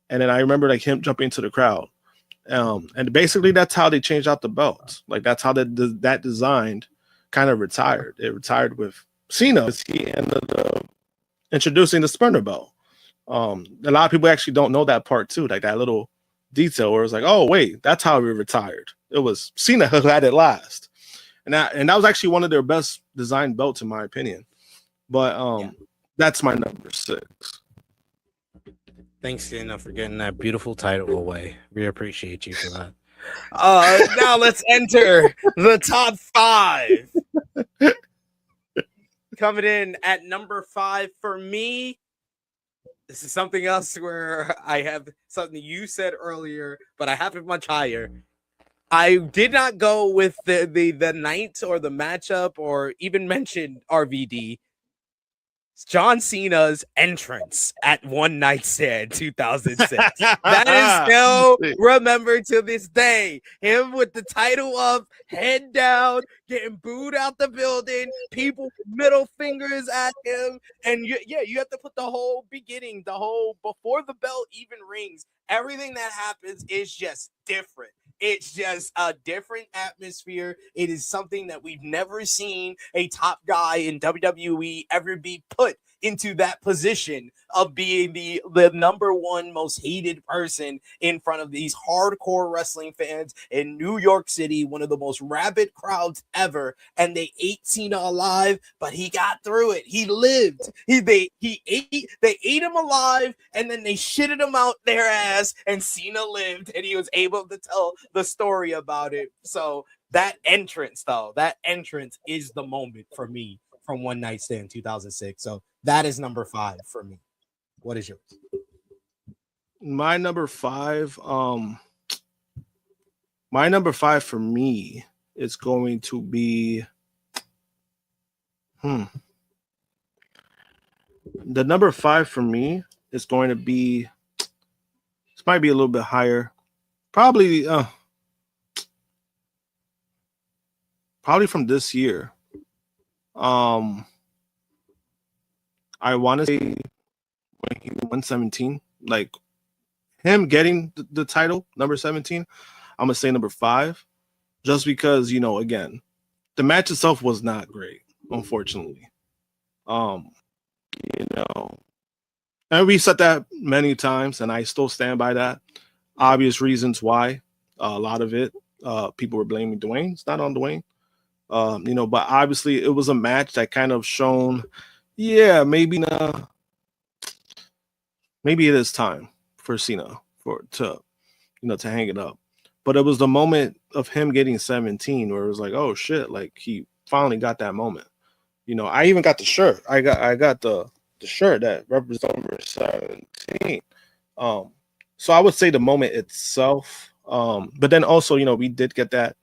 and then I remember like him jumping into the crowd. And basically that's how they changed out the belts. Like that's how that design kind of retired. It retired with Cena. He ended up introducing the Spurner belt. A lot of people actually don't know that part too, like that little detail where it's like, oh wait, that's how we retired. It was Cena who had it last, and that was actually one of their best designed belts in my opinion. But that's my number 6. Thanks, Cena, for getting that beautiful title away. We appreciate you for that. Now let's enter the top 5. Coming in at number 5 for me. This is something else where I have something you said earlier, but I have it much higher. I did not go with the night or the matchup or even mention RVD. John Cena's entrance at One Night Stand 2006. That is still remembered to this day. Him with the title up, head down, getting booed out the building, people middle fingers at him. And you have to put the whole beginning, before the bell even rings, everything that happens is just different. It's just a different atmosphere. It is something that we've never seen a top guy in WWE ever be put into that position of being the number one most hated person in front of these hardcore wrestling fans in New York City, one of the most rabid crowds ever. And they ate Cena alive, but he got through it. He lived. They ate him alive, and then they shitted him out their ass, and Cena lived, and he was able to tell the story about it. So that entrance is the moment for me from One Night Stand 2006. So that is number 5 for me. What is yours? My number 5, for me is going to be the number 5 for me is going to be, this might be a little bit higher. Probably from this year. I want to say when he won 17, like him getting the title, number 17, I'm gonna say number 5, just because, you know, again, the match itself was not great, unfortunately. You know, and we said that many times, and I still stand by that. Obvious reasons why. A lot of it, people were blaming Dwayne. It's not on Dwayne. You know, but obviously it was a match that kind of shown, yeah, maybe it is time for Cena to hang it up. But it was the moment of him getting 17 where it was like, oh shit, like he finally got that moment. You know, I even got the shirt. I got the shirt that represents number 17. So I would say the moment itself. But then also, you know, we did get that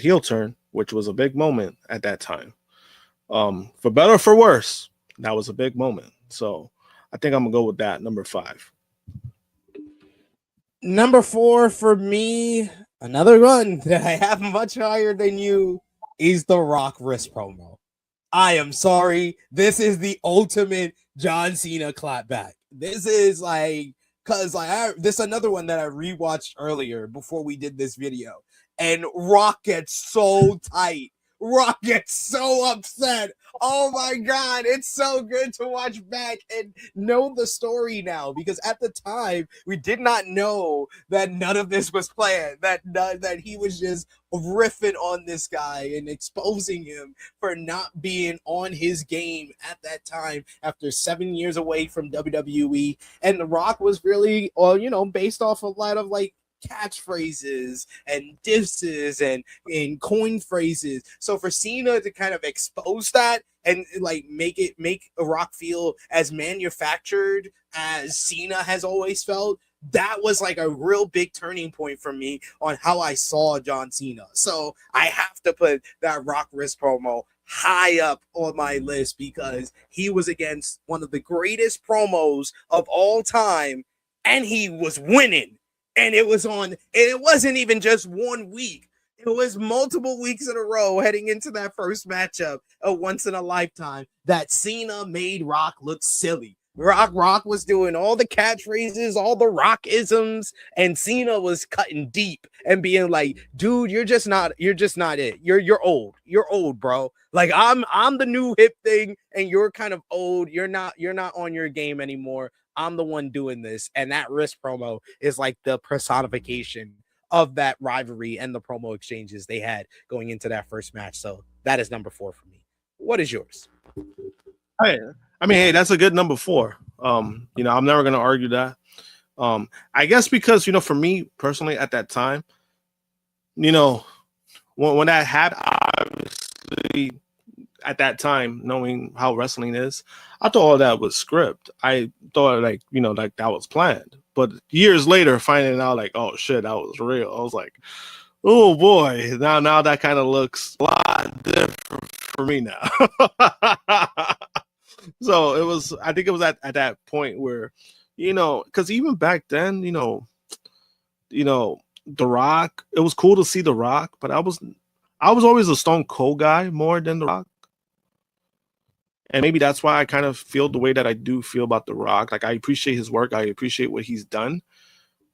heel turn, which was a big moment at that time. For better or for worse, that was a big moment. So I think I'm gonna go with that, number 5. Number 4 for me, another one that I have much higher than you, is the Rock wrist promo. I am sorry. This is the ultimate John Cena clapback. This is like, this is another one that I rewatched earlier before we did this video. And Rock gets so tight. Rock gets so upset. Oh my God, it's so good to watch back and know the story now, because at the time we did not know that none of this was planned, that he was just riffing on this guy and exposing him for not being on his game at that time after 7 years away from WWE. And The Rock was really, based off a lot of like catchphrases and disses and coin phrases. So for Cena to kind of expose that and like make a Rock feel as manufactured as Cena has always felt, that was like a real big turning point for me on how I saw John Cena. So I have to put that Rock wrist promo high up on my list because he was against one of the greatest promos of all time, and he was winning. And it wasn't even just 1 week. It was multiple weeks in a row heading into that first matchup, a once in a lifetime, that Cena made Rock look silly. Rock was doing all the catchphrases, all the rock isms, and Cena was cutting deep and being like, dude, you're just not it. You're old. You're old, bro. Like I'm the new hip thing, and you're kind of old. You're not on your game anymore. I'm the one doing this. And that wrist promo is like the personification of that rivalry and the promo exchanges they had going into that first match. So that is number 4 for me. What is yours? Hey, I mean, hey, that's a good number 4. I'm never gonna argue that. I guess because for me personally at that time, when that happened, obviously at that time, knowing how wrestling is, I thought all that was script. I thought like that was planned. But years later, finding out like, oh shit, that was real. I was like, oh boy, now that kind of looks a lot different for me now. So I think it was at that point where, because even back then, The Rock, it was cool to see The Rock, but I was always a Stone Cold guy more than The Rock. And maybe that's why I kind of feel the way that I do feel about The Rock. Like, I appreciate his work. I appreciate what he's done.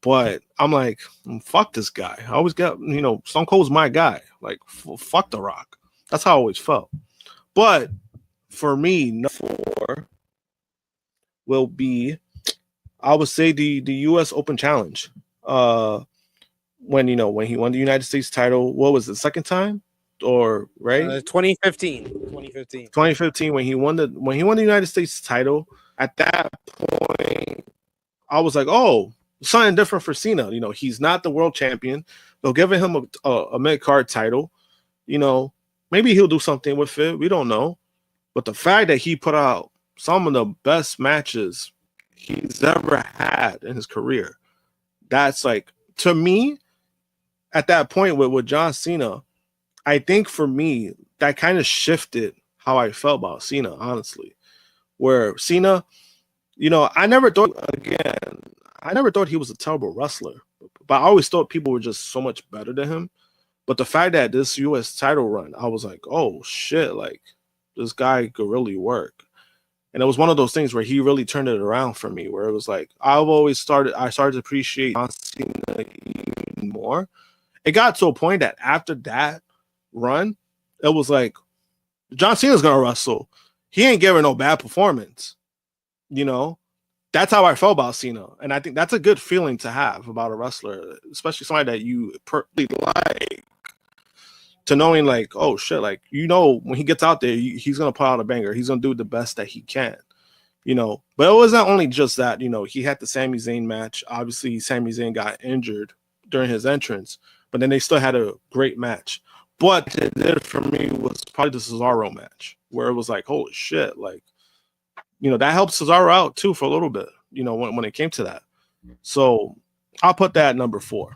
But I'm like, fuck this guy. I always got, Stone Cold's my guy. Like, fuck The Rock. That's how I always felt. But for me, number 4 will be, I would say the U.S. Open Challenge. When he won the United States title, what was it, second time? Or right? 2015 when he won the United States title. At that point, I was like, oh, something different for Cena. He's not the world champion. They'll give him a mid-card title. Maybe he'll do something with it. We don't know. But the fact that he put out some of the best matches he's ever had in his career, that's like, to me, at that point with John Cena, I think for me, that kind of shifted how I felt about Cena, honestly. Where Cena, I never thought he was a terrible wrestler, but I always thought people were just so much better than him. But the fact that this U.S. title run, I was like, oh shit, like this guy could really work. And it was one of those things where he really turned it around for me, where it was like, I started to appreciate John Cena even more. It got to a point that after that run, it was like, John Cena's gonna wrestle. He ain't giving no bad performance. That's how I felt about Cena. And I think that's a good feeling to have about a wrestler, especially somebody that you like, to knowing like, oh shit, like, when he gets out there, he's gonna put out a banger. He's gonna do the best that he can. But it wasn't only just that. He had the Sami Zayn match. Obviously, Sami Zayn got injured during his entrance, but then they still had a great match. But it did for me was probably the Cesaro match, where it was like, holy shit, like, that helped Cesaro out too for a little bit, when it came to that. So I'll put that at number 4.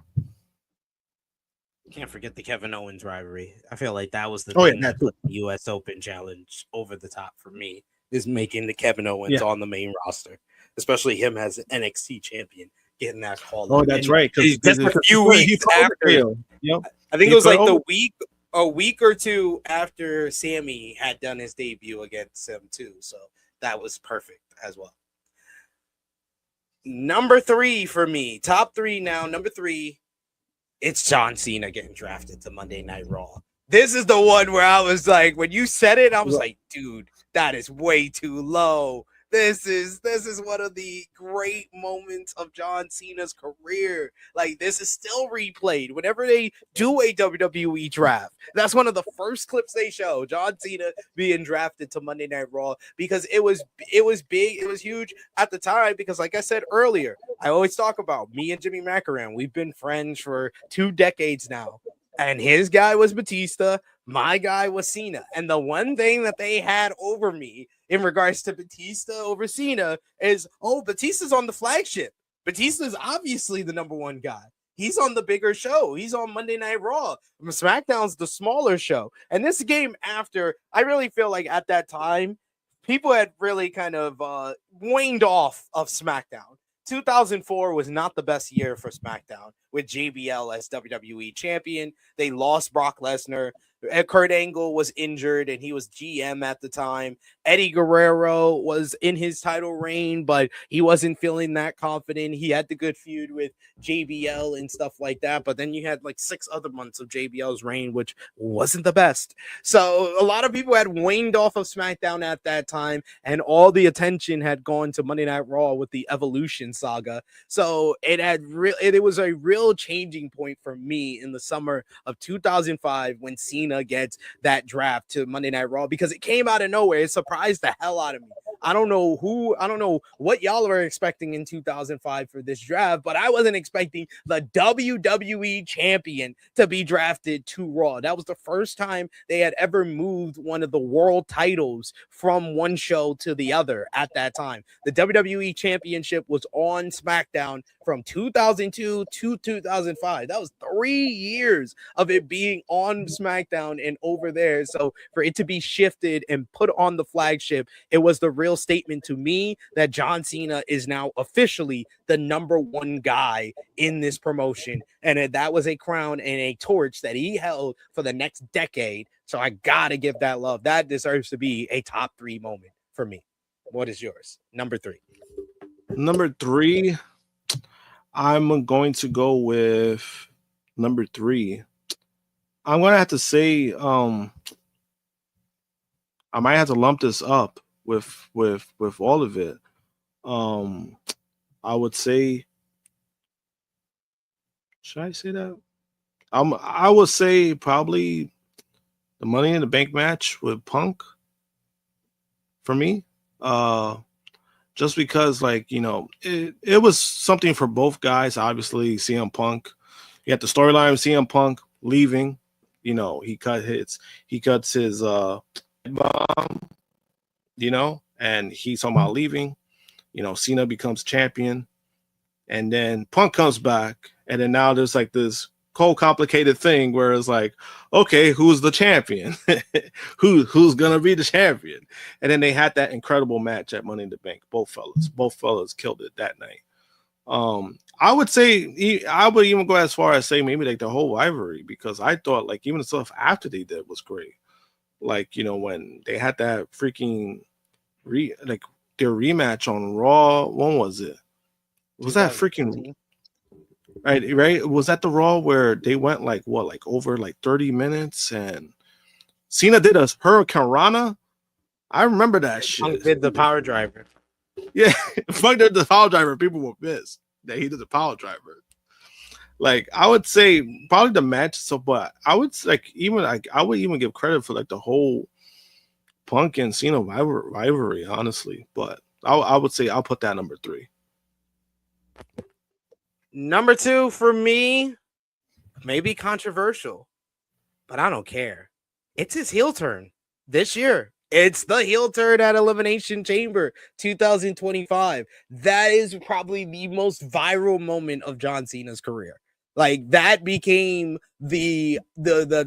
Can't forget the Kevin Owens rivalry. I feel like that was the thing that put the U.S. Open Challenge over the top for me, is making the Kevin Owens on the main roster, especially him as an NXT champion, getting that call. Oh, that's right. Just a few weeks after. I think it was like a week or two after Sammy had done his debut against him too. So that was perfect as well. Number 3 for me, top 3 now. Number 3, it's John Cena getting drafted to Monday Night Raw. This is the one where I was like, when you said it, I was like, dude, that is way too low. This is one of the great moments of John Cena's career. Like, this is still replayed whenever they do a WWE draft. That's one of the first clips they show, John Cena being drafted to Monday Night Raw, because it was big, it was huge at the time, because like I said earlier, I always talk about me and Jimmy Macaran. We've been friends for 2 decades now. And his guy was Batista. My guy was Cena. And the one thing that they had over me in regards to Batista over Cena is, oh, Batista's on the flagship. Batista's obviously the number 1 guy. He's on the bigger show. He's on Monday Night Raw. SmackDown's the smaller show. And this game after, I really feel like at that time, people had really kind of waned off of SmackDown. 2004 was not the best year for SmackDown with JBL as WWE champion. They lost Brock Lesnar. Kurt Angle was injured and he was GM at the time. Eddie Guerrero was in his title reign, but he wasn't feeling that confident. He had the good feud with JBL and stuff like that. But then you had like 6 other months of JBL's reign, which wasn't the best. So a lot of people had waned off of SmackDown at that time, and all the attention had gone to Monday Night Raw with the Evolution saga. So it was a real changing point for me in the summer of 2005 when Cena gets that draft to Monday Night Raw, because it came out of nowhere. It surprised the hell out of me. I don't know what y'all were expecting in 2005 for this draft, but I wasn't expecting the WWE champion to be drafted to Raw. That was the first time they had ever moved one of the world titles from one show to the other at that time. The WWE championship was on SmackDown from 2002 to 2005. That was 3 years of it being on SmackDown and over there. So for it to be shifted and put on the flagship, it was the real statement to me that John Cena is now officially the number one guy in this promotion. And that was a crown and a torch that he held for the next decade. So I gotta give that love. That deserves to be a top 3 moment for me. What is yours? Number 3. Number 3, I'm going to go with number 3. I'm gonna have to say, I might have to lump this up with all of it. I would say, should I say that? I would say probably the Money in the Bank match with Punk for me. Just because, like, it was something for both guys. Obviously, CM Punk, you had the storyline of CM Punk leaving. He cuts his bomb, and he's talking about leaving. Cena becomes champion, and then Punk comes back, and then now there's like this whole complicated thing where it's like, okay, who's the champion? who's gonna be the champion? And then they had that incredible match at Money in the Bank. Both fellas killed it that night. I would say I would even go as far as say maybe like the whole rivalry, because I thought like even the stuff after they did was great. Like, when they had that freaking their rematch on Raw. When was it? Was that freaking right? Was that the Raw where they went like over like 30 minutes and Cena did a Hurricane Rana? I remember that shit. Punk did the power driver. Yeah, Punk did the power driver. People were pissed that he did the power driver. Like, I would say probably the match. So, but I would I would even give credit for like the whole Punk and Cena rivalry, honestly. But I would say I'll put that number 3. Number 2 for me, maybe controversial, but I don't care. It's his heel turn this year. It's the heel turn at Elimination Chamber 2025. That is probably the most viral moment of John Cena's career. Like, that became the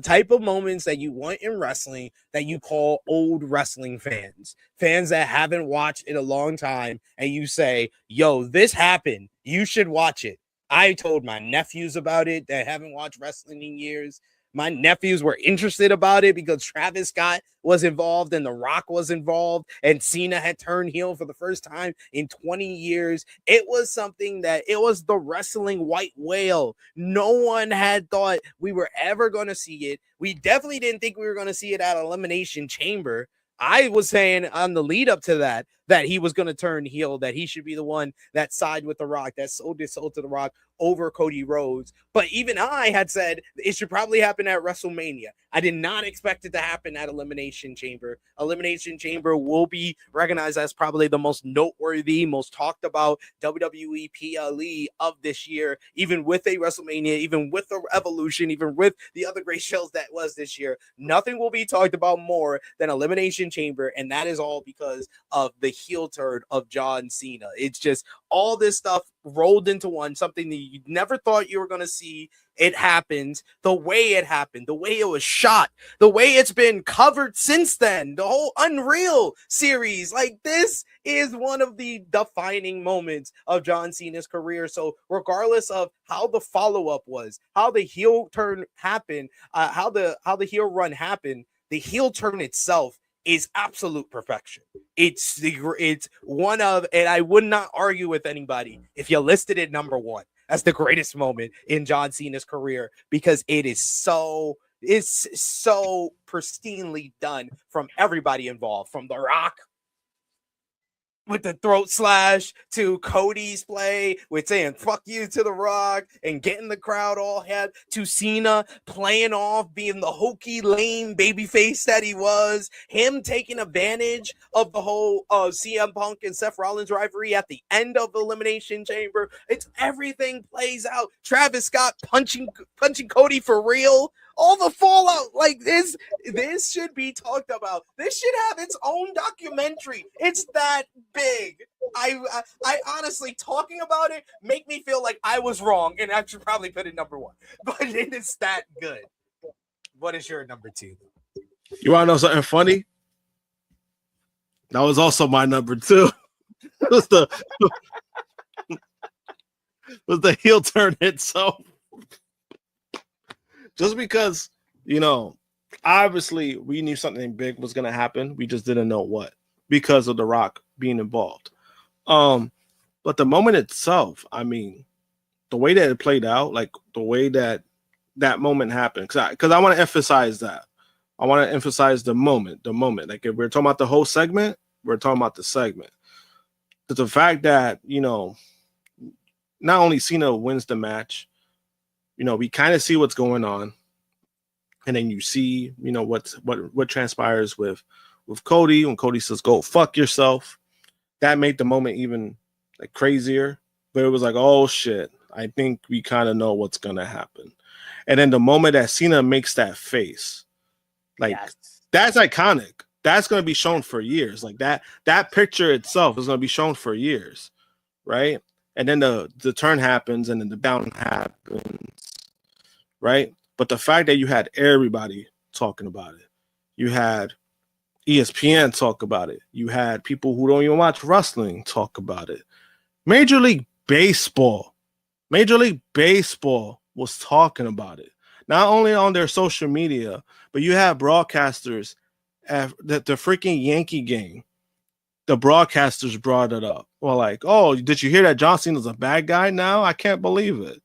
type of moments that you want in wrestling that you call old wrestling fans that haven't watched in a long time, and you say, yo, this happened. You should watch it. I told my nephews about it that haven't watched wrestling in years. My nephews were interested about it because Travis Scott was involved and The Rock was involved, and Cena had turned heel for the first time in 20 years. It was something that it was the wrestling white whale. No one had thought we were ever going to see it. We definitely didn't think we were going to see it at Elimination Chamber. I was saying on the lead up to that he was going to turn heel, that he should be the one that side with The Rock, that sold his soul to The Rock over Cody Rhodes. But even I had said it should probably happen at WrestleMania. I did not expect it to happen at Elimination Chamber. Elimination Chamber will be recognized as probably the most noteworthy, most talked about WWE PLE of this year, even with a WrestleMania, even with the Evolution, even with the other great shows that was this year. Nothing will be talked about more than Elimination Chamber, and that is all because of the heel turn of John Cena. It's just all this stuff rolled into one, something that you never thought you were going to see. It happened, the way it happened, the way it was shot, the way it's been covered since then, the whole Unreal series. Like, this is one of the defining moments of John Cena's career. So regardless of how the follow-up was, how the heel turn happened, how the heel run happened, the heel turn itself is absolute perfection. It's one of, and I would not argue with anybody if you listed it number one as the greatest moment in John Cena's career, because it's so pristinely done from everybody involved, from The Rock with the throat slash to Cody's play with saying fuck you to The Rock and getting the crowd all head, to Cena playing off being the hokey lame babyface that he was, him taking advantage of the whole CM Punk and Seth Rollins rivalry at the end of the Elimination Chamber. It's everything plays out. Travis Scott punching Cody for real. All the fallout, like this should be talked about. This should have its own documentary. It's that big. I honestly, talking about it make me feel like I was wrong, and I should probably put it number one. But it is that good. What is your number two? You want to know something funny? That was also my number two. It was the heel turn itself. Just because, obviously we knew something big was going to happen. We just didn't know what, because of The Rock being involved. But the moment itself, I mean, the way that it played out, like the way that moment happened, because I want to emphasize that. I want to emphasize the moment. Like, if we're talking about the whole segment, we're talking about the segment. But the fact that, not only Cena wins the match, we kind of see what's going on, and then you see, what transpires with Cody when Cody says, "Go fuck yourself." That made the moment even like crazier. But it was like, oh shit, I think we kind of know what's gonna happen. And then the moment that Cena makes that face, like, yes, that's iconic. That's gonna be shown for years. Like that picture itself is gonna be shown for years, right? And then the turn happens, and then the down happens, right? But the fact that you had everybody talking about it, you had ESPN talk about it, you had people who don't even watch wrestling talk about it. Major League Baseball was talking about it, not only on their social media, but you have broadcasters at the freaking Yankee game. The broadcasters brought it up. Well, like, oh, did you hear that John Cena's a bad guy now? I can't believe it.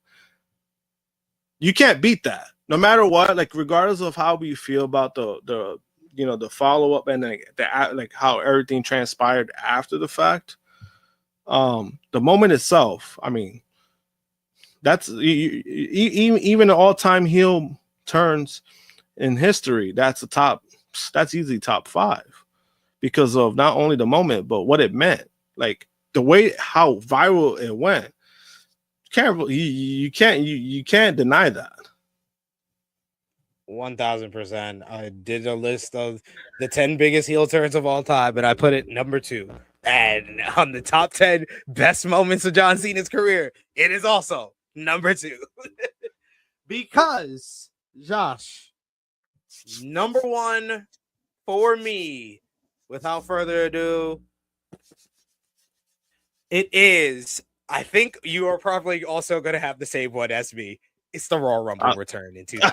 You can't beat that. No matter what, like, regardless of how we feel about the follow-up and like how everything transpired after the fact, the moment itself, I mean, that's even the all-time heel turns in history. That's easily top 5. Because of not only the moment, but what it meant. Like, the way how viral it went. You can't deny that. 1000%. I did a list of the 10 biggest heel turns of all time, and I put it number 2. And on the top 10 best moments of John Cena's career, it is also number 2. Because, Josh, number 1 for me, without further ado, it is, I think you are probably also going to have the same one as me. It's the Royal Rumble return in 2008.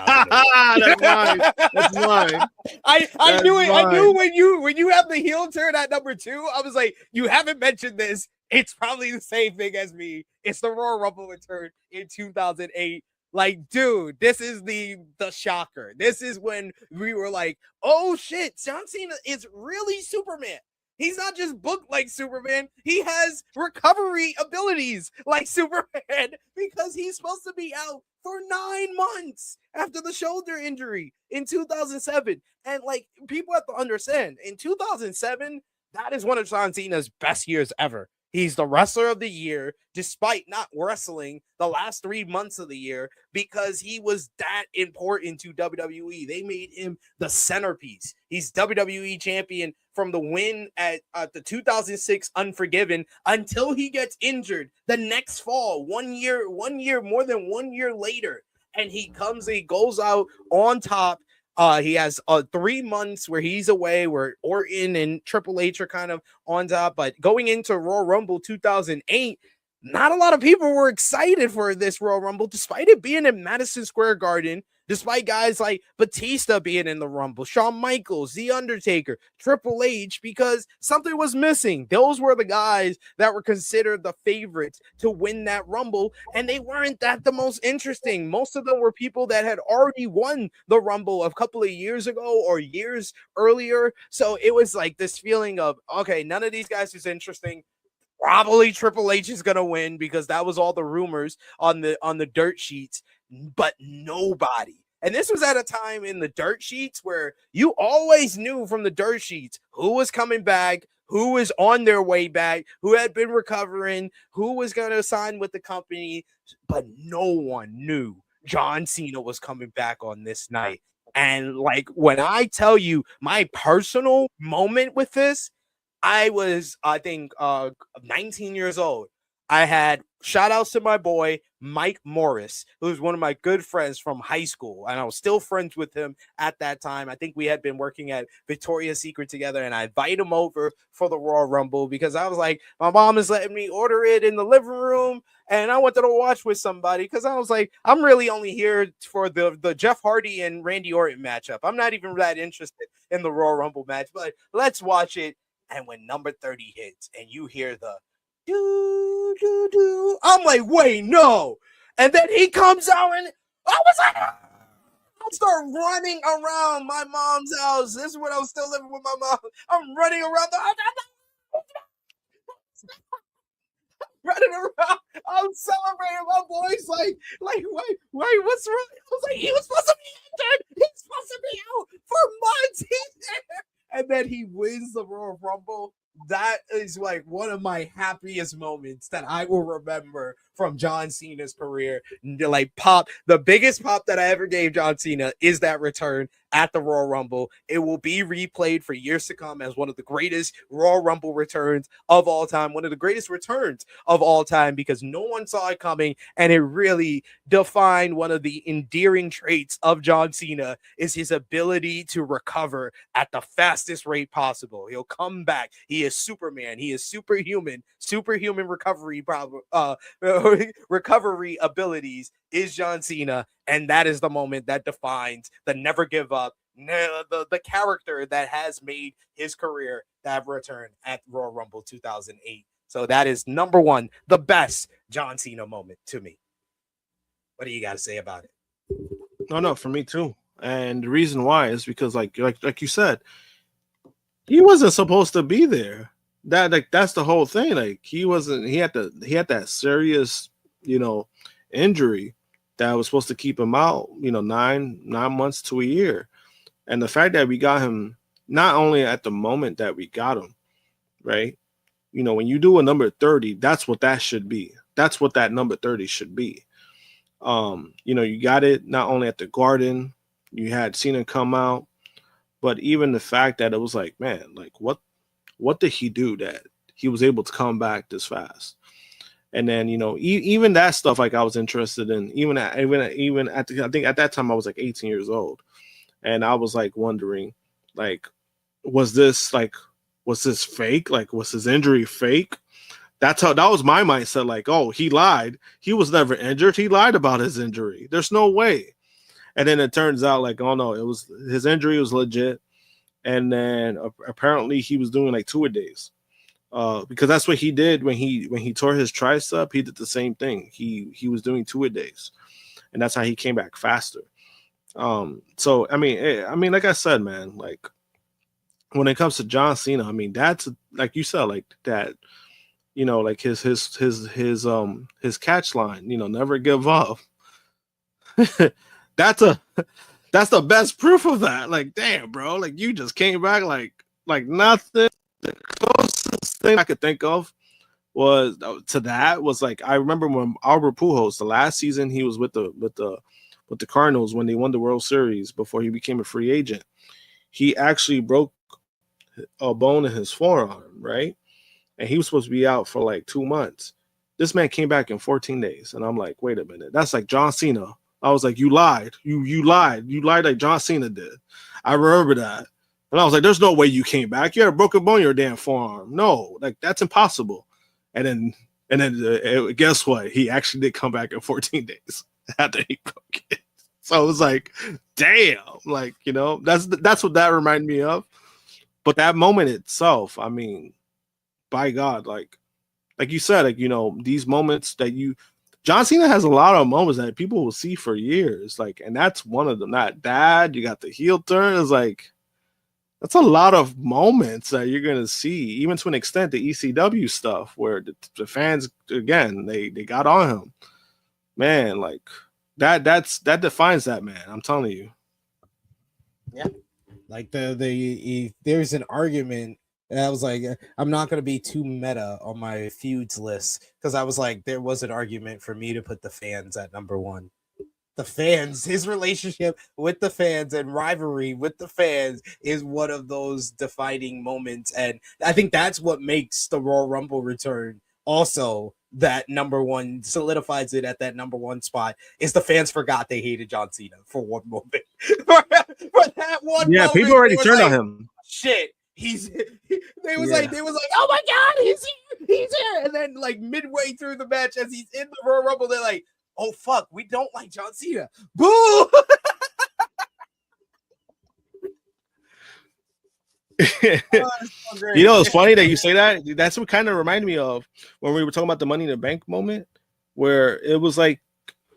That's mine. I knew it. Mine. I knew when you have the heel turn at number 2, I was like, you haven't mentioned this. It's probably the same thing as me. It's the Royal Rumble return in 2008. Like, dude, this is the shocker. This is when we were like, oh shit, John Cena is really Superman. He's not just booked like Superman. He has recovery abilities like Superman, because he's supposed to be out for 9 months after the shoulder injury in 2007. And like, people have to understand, in 2007, that is one of John Cena's best years ever. He's the wrestler of the year, despite not wrestling the last 3 months of the year, because he was that important to WWE. They made him the centerpiece. He's WWE champion from the win at the 2006 Unforgiven until he gets injured the next fall, 1 year, more than 1 year later. And he goes out on top. He has 3 months where he's away, where Orton and Triple H are kind of on top. But going into Royal Rumble 2008, not a lot of people were excited for this Royal Rumble, despite it being in Madison Square Garden, despite guys like Batista being in the Rumble, Shawn Michaels, The Undertaker, Triple H, because something was missing. Those were the guys that were considered the favorites to win that Rumble, and they weren't that the most interesting. Most of them were people that had already won the Rumble a couple of years ago or years earlier. So it was like this feeling of, okay, none of these guys is interesting. Probably Triple H is gonna win because that was all the rumors on the dirt sheets, but nobody. And this was at a time in the dirt sheets where you always knew from the dirt sheets who was coming back, who was on their way back, who had been recovering, who was gonna sign with the company, but no one knew John Cena was coming back on this night. And like when I tell you my personal moment with this, I was, I think, 19 years old. I had shout outs to my boy, Mike Morris, who's one of my good friends from high school. And I was still friends with him at that time. I think we had been working at Victoria's Secret together. And I invited him over for the Royal Rumble because I was like, my mom is letting me order it in the living room. And I wanted to watch with somebody because I was like, I'm really only here for the Jeff Hardy and Randy Orton matchup. I'm not even that interested in the Royal Rumble match, but let's watch it. And when number 30 hits and you hear the do, do, do, I'm like, wait, no. And then he comes out and I was like, I start running around my mom's house. This is when I was still living with my mom. I'm running around running around. I'm celebrating. My boy's like, wait, what's wrong? I was like, he was supposed to be injured. He's supposed to be out for months. He's there. And then he wins the Royal Rumble. That is like one of my happiest moments that I will remember from John Cena's career. Like the biggest pop that I ever gave John Cena is that return at the Royal Rumble. It will be replayed for years to come as one of the greatest Royal Rumble returns of all time, one of the greatest returns of all time, because no one saw it coming, and it really defined one of the endearing traits of John Cena is his ability to recover at the fastest rate possible. He'll come back. He is Superman. He is superhuman recovery recovery abilities is John Cena, and that is the moment that defines the never give up, the character that has made his career that return at Royal Rumble 2008. So that is number one, the best John Cena moment to me. What do you got to say about it? No, for me too. And the reason why is because like you said, he wasn't supposed to be there. That's the whole thing. Like he had that serious, injury that was supposed to keep him out, 9 months to a year. And the fact that we got him not only at the moment that we got him, right? When you do a number 30, that's what that should be. That's what that number 30 should be. You got it not only at the Garden, you had Cena come out, but even the fact that it was like, man, like what did he do that he was able to come back this fast? And then, even that stuff, like I was interested in, even at I think at that time I was like 18 years old. And I was like wondering, like, was this fake? Like, was his injury fake? That was my mindset. Like, oh, he lied. He was never injured. He lied about his injury. There's no way. And then it turns out like, oh no, his injury was legit. And then apparently he was doing like 2-a-days. Because that's what he did when he tore his tricep. He did the same thing. He was doing 2-a-days, and that's how he came back faster. So I mean, like I said, man, like when it comes to John Cena, I mean, that's like you said, like that, like his catch line, never give up. That's the best proof of that. Like, damn, bro, like you just came back like nothing. The closest thing I could think of was like, I remember when Albert Pujols, the last season he was with the Cardinals when they won the World Series before he became a free agent. He actually broke a bone in his forearm, right? And he was supposed to be out for like 2 months. This man came back in 14 days, and I'm like, wait a minute, that's like John Cena. I was like, you lied, you lied like John Cena did. I remember that, and I was like, there's no way you came back. You had a broken bone in your damn forearm. No, like that's impossible. And then guess what? He actually did come back in 14 days after he broke it. So I was like, damn, like, that's what that reminded me of. But that moment itself, I mean, by God, like you said, like, these moments that John Cena has a lot of moments that people will see for years, like, and that's one of them. That dad, you got the heel turn. It's like, that's a lot of moments that you're gonna see, even to an extent, the ECW stuff where the fans, again, they got on him, man. Like that defines that man. I'm telling you. Yeah, like there's an argument. And I was like, I'm not going to be too meta on my feuds list because I was like, there was an argument for me to put the fans at number one. The fans, his relationship with the fans and rivalry with the fans is one of those defining moments. And I think that's what makes the Royal Rumble return also that number one, solidifies it at that number one spot, is the fans forgot they hated John Cena for one moment. for that one moment, people already turned on him. Shit. They was like, oh my God, he's here. And then like midway through the match, as he's in the Royal Rumble, they're like, oh fuck, we don't like John Cena. Boo! It's funny that you say that. That's what kind of reminded me of when we were talking about the Money in the Bank moment, where it was like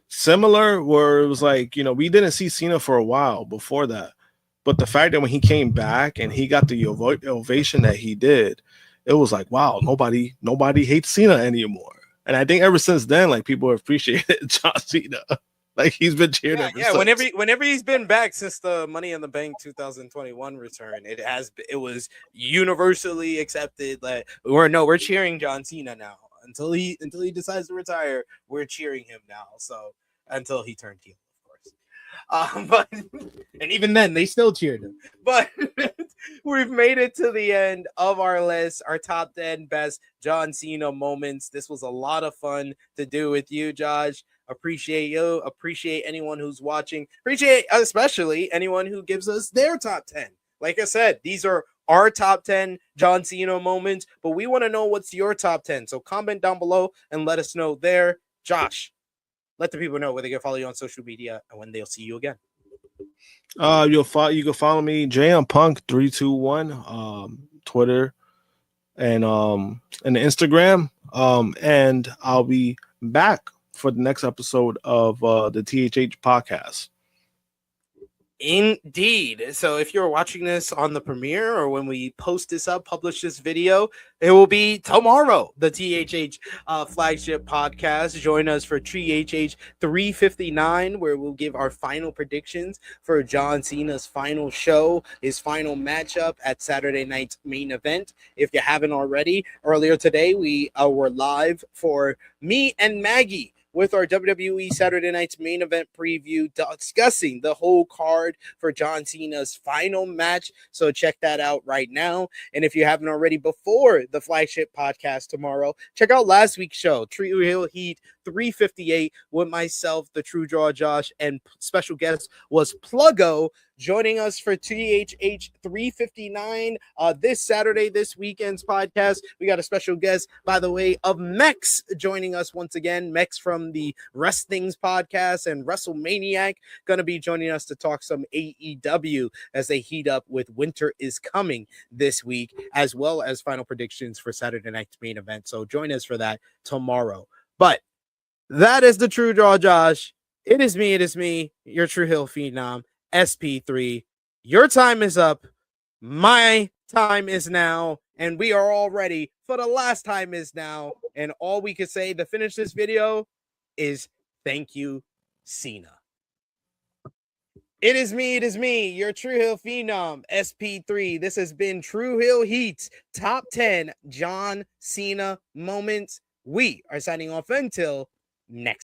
similar, where it was like, we didn't see Cena for a while before that. But the fact that when he came back and he got the ovation that he did, it was like, wow, nobody hates Cena anymore. And I think ever since then, like, people have appreciated John Cena. Like, he's been cheered ever since. Whenever he's been back since the Money in the Bank 2021 return, it was universally accepted that we're cheering John Cena now. Until he decides to retire, we're cheering him now. So until he turned heel. But and even then they still cheered him. But we've made it to the end of our list, our top 10 best John Cena moments. This was a lot of fun to do with you, Josh. Appreciate you. Appreciate anyone who's watching. Appreciate especially anyone who gives us their top 10. Like I said, these are our top 10 John Cena moments, but we want to know what's your top 10. So comment down below and let us know there. Josh, let the people know where they can follow you on social media and when they'll see you again. You can follow me, JMPunk321, Twitter and the Instagram. And I'll be back for the next episode of the THH podcast. Indeed. So if you're watching this on the premiere or when we post this up, publish this video, it will be tomorrow, the THH flagship podcast. Join us for THH 359, where we'll give our final predictions for John Cena's final show, his final matchup at Saturday night's main event. If you haven't already, earlier today, we were live for me and Maggie with our WWE Saturday night's main event preview, discussing the whole card for John Cena's final match. So check that out right now. And if you haven't already, before the flagship podcast tomorrow, check out last week's show, True Hill Heat 358, with myself, the True Draw Josh, and special guest was Pluggo, joining us for THH 359 this Saturday, this weekend's podcast. We got a special guest, by the way, of Mex joining us once again. Mex from the Wrestling's podcast and WrestleManiac, going to be joining us to talk some AEW as they heat up with Winter is Coming this week, as well as final predictions for Saturday night's main event. So join us for that tomorrow. But that is the True Draw Josh. It is me, your True Hill Phenom, SP3. Your time is up. My time is now. And we are all ready for the last time is now. And all we can say to finish this video is thank you, Cena. It is me, your True Hill Phenom, SP3. This has been True Hill Heat's Top 10 John Cena Moments. We are signing off until next.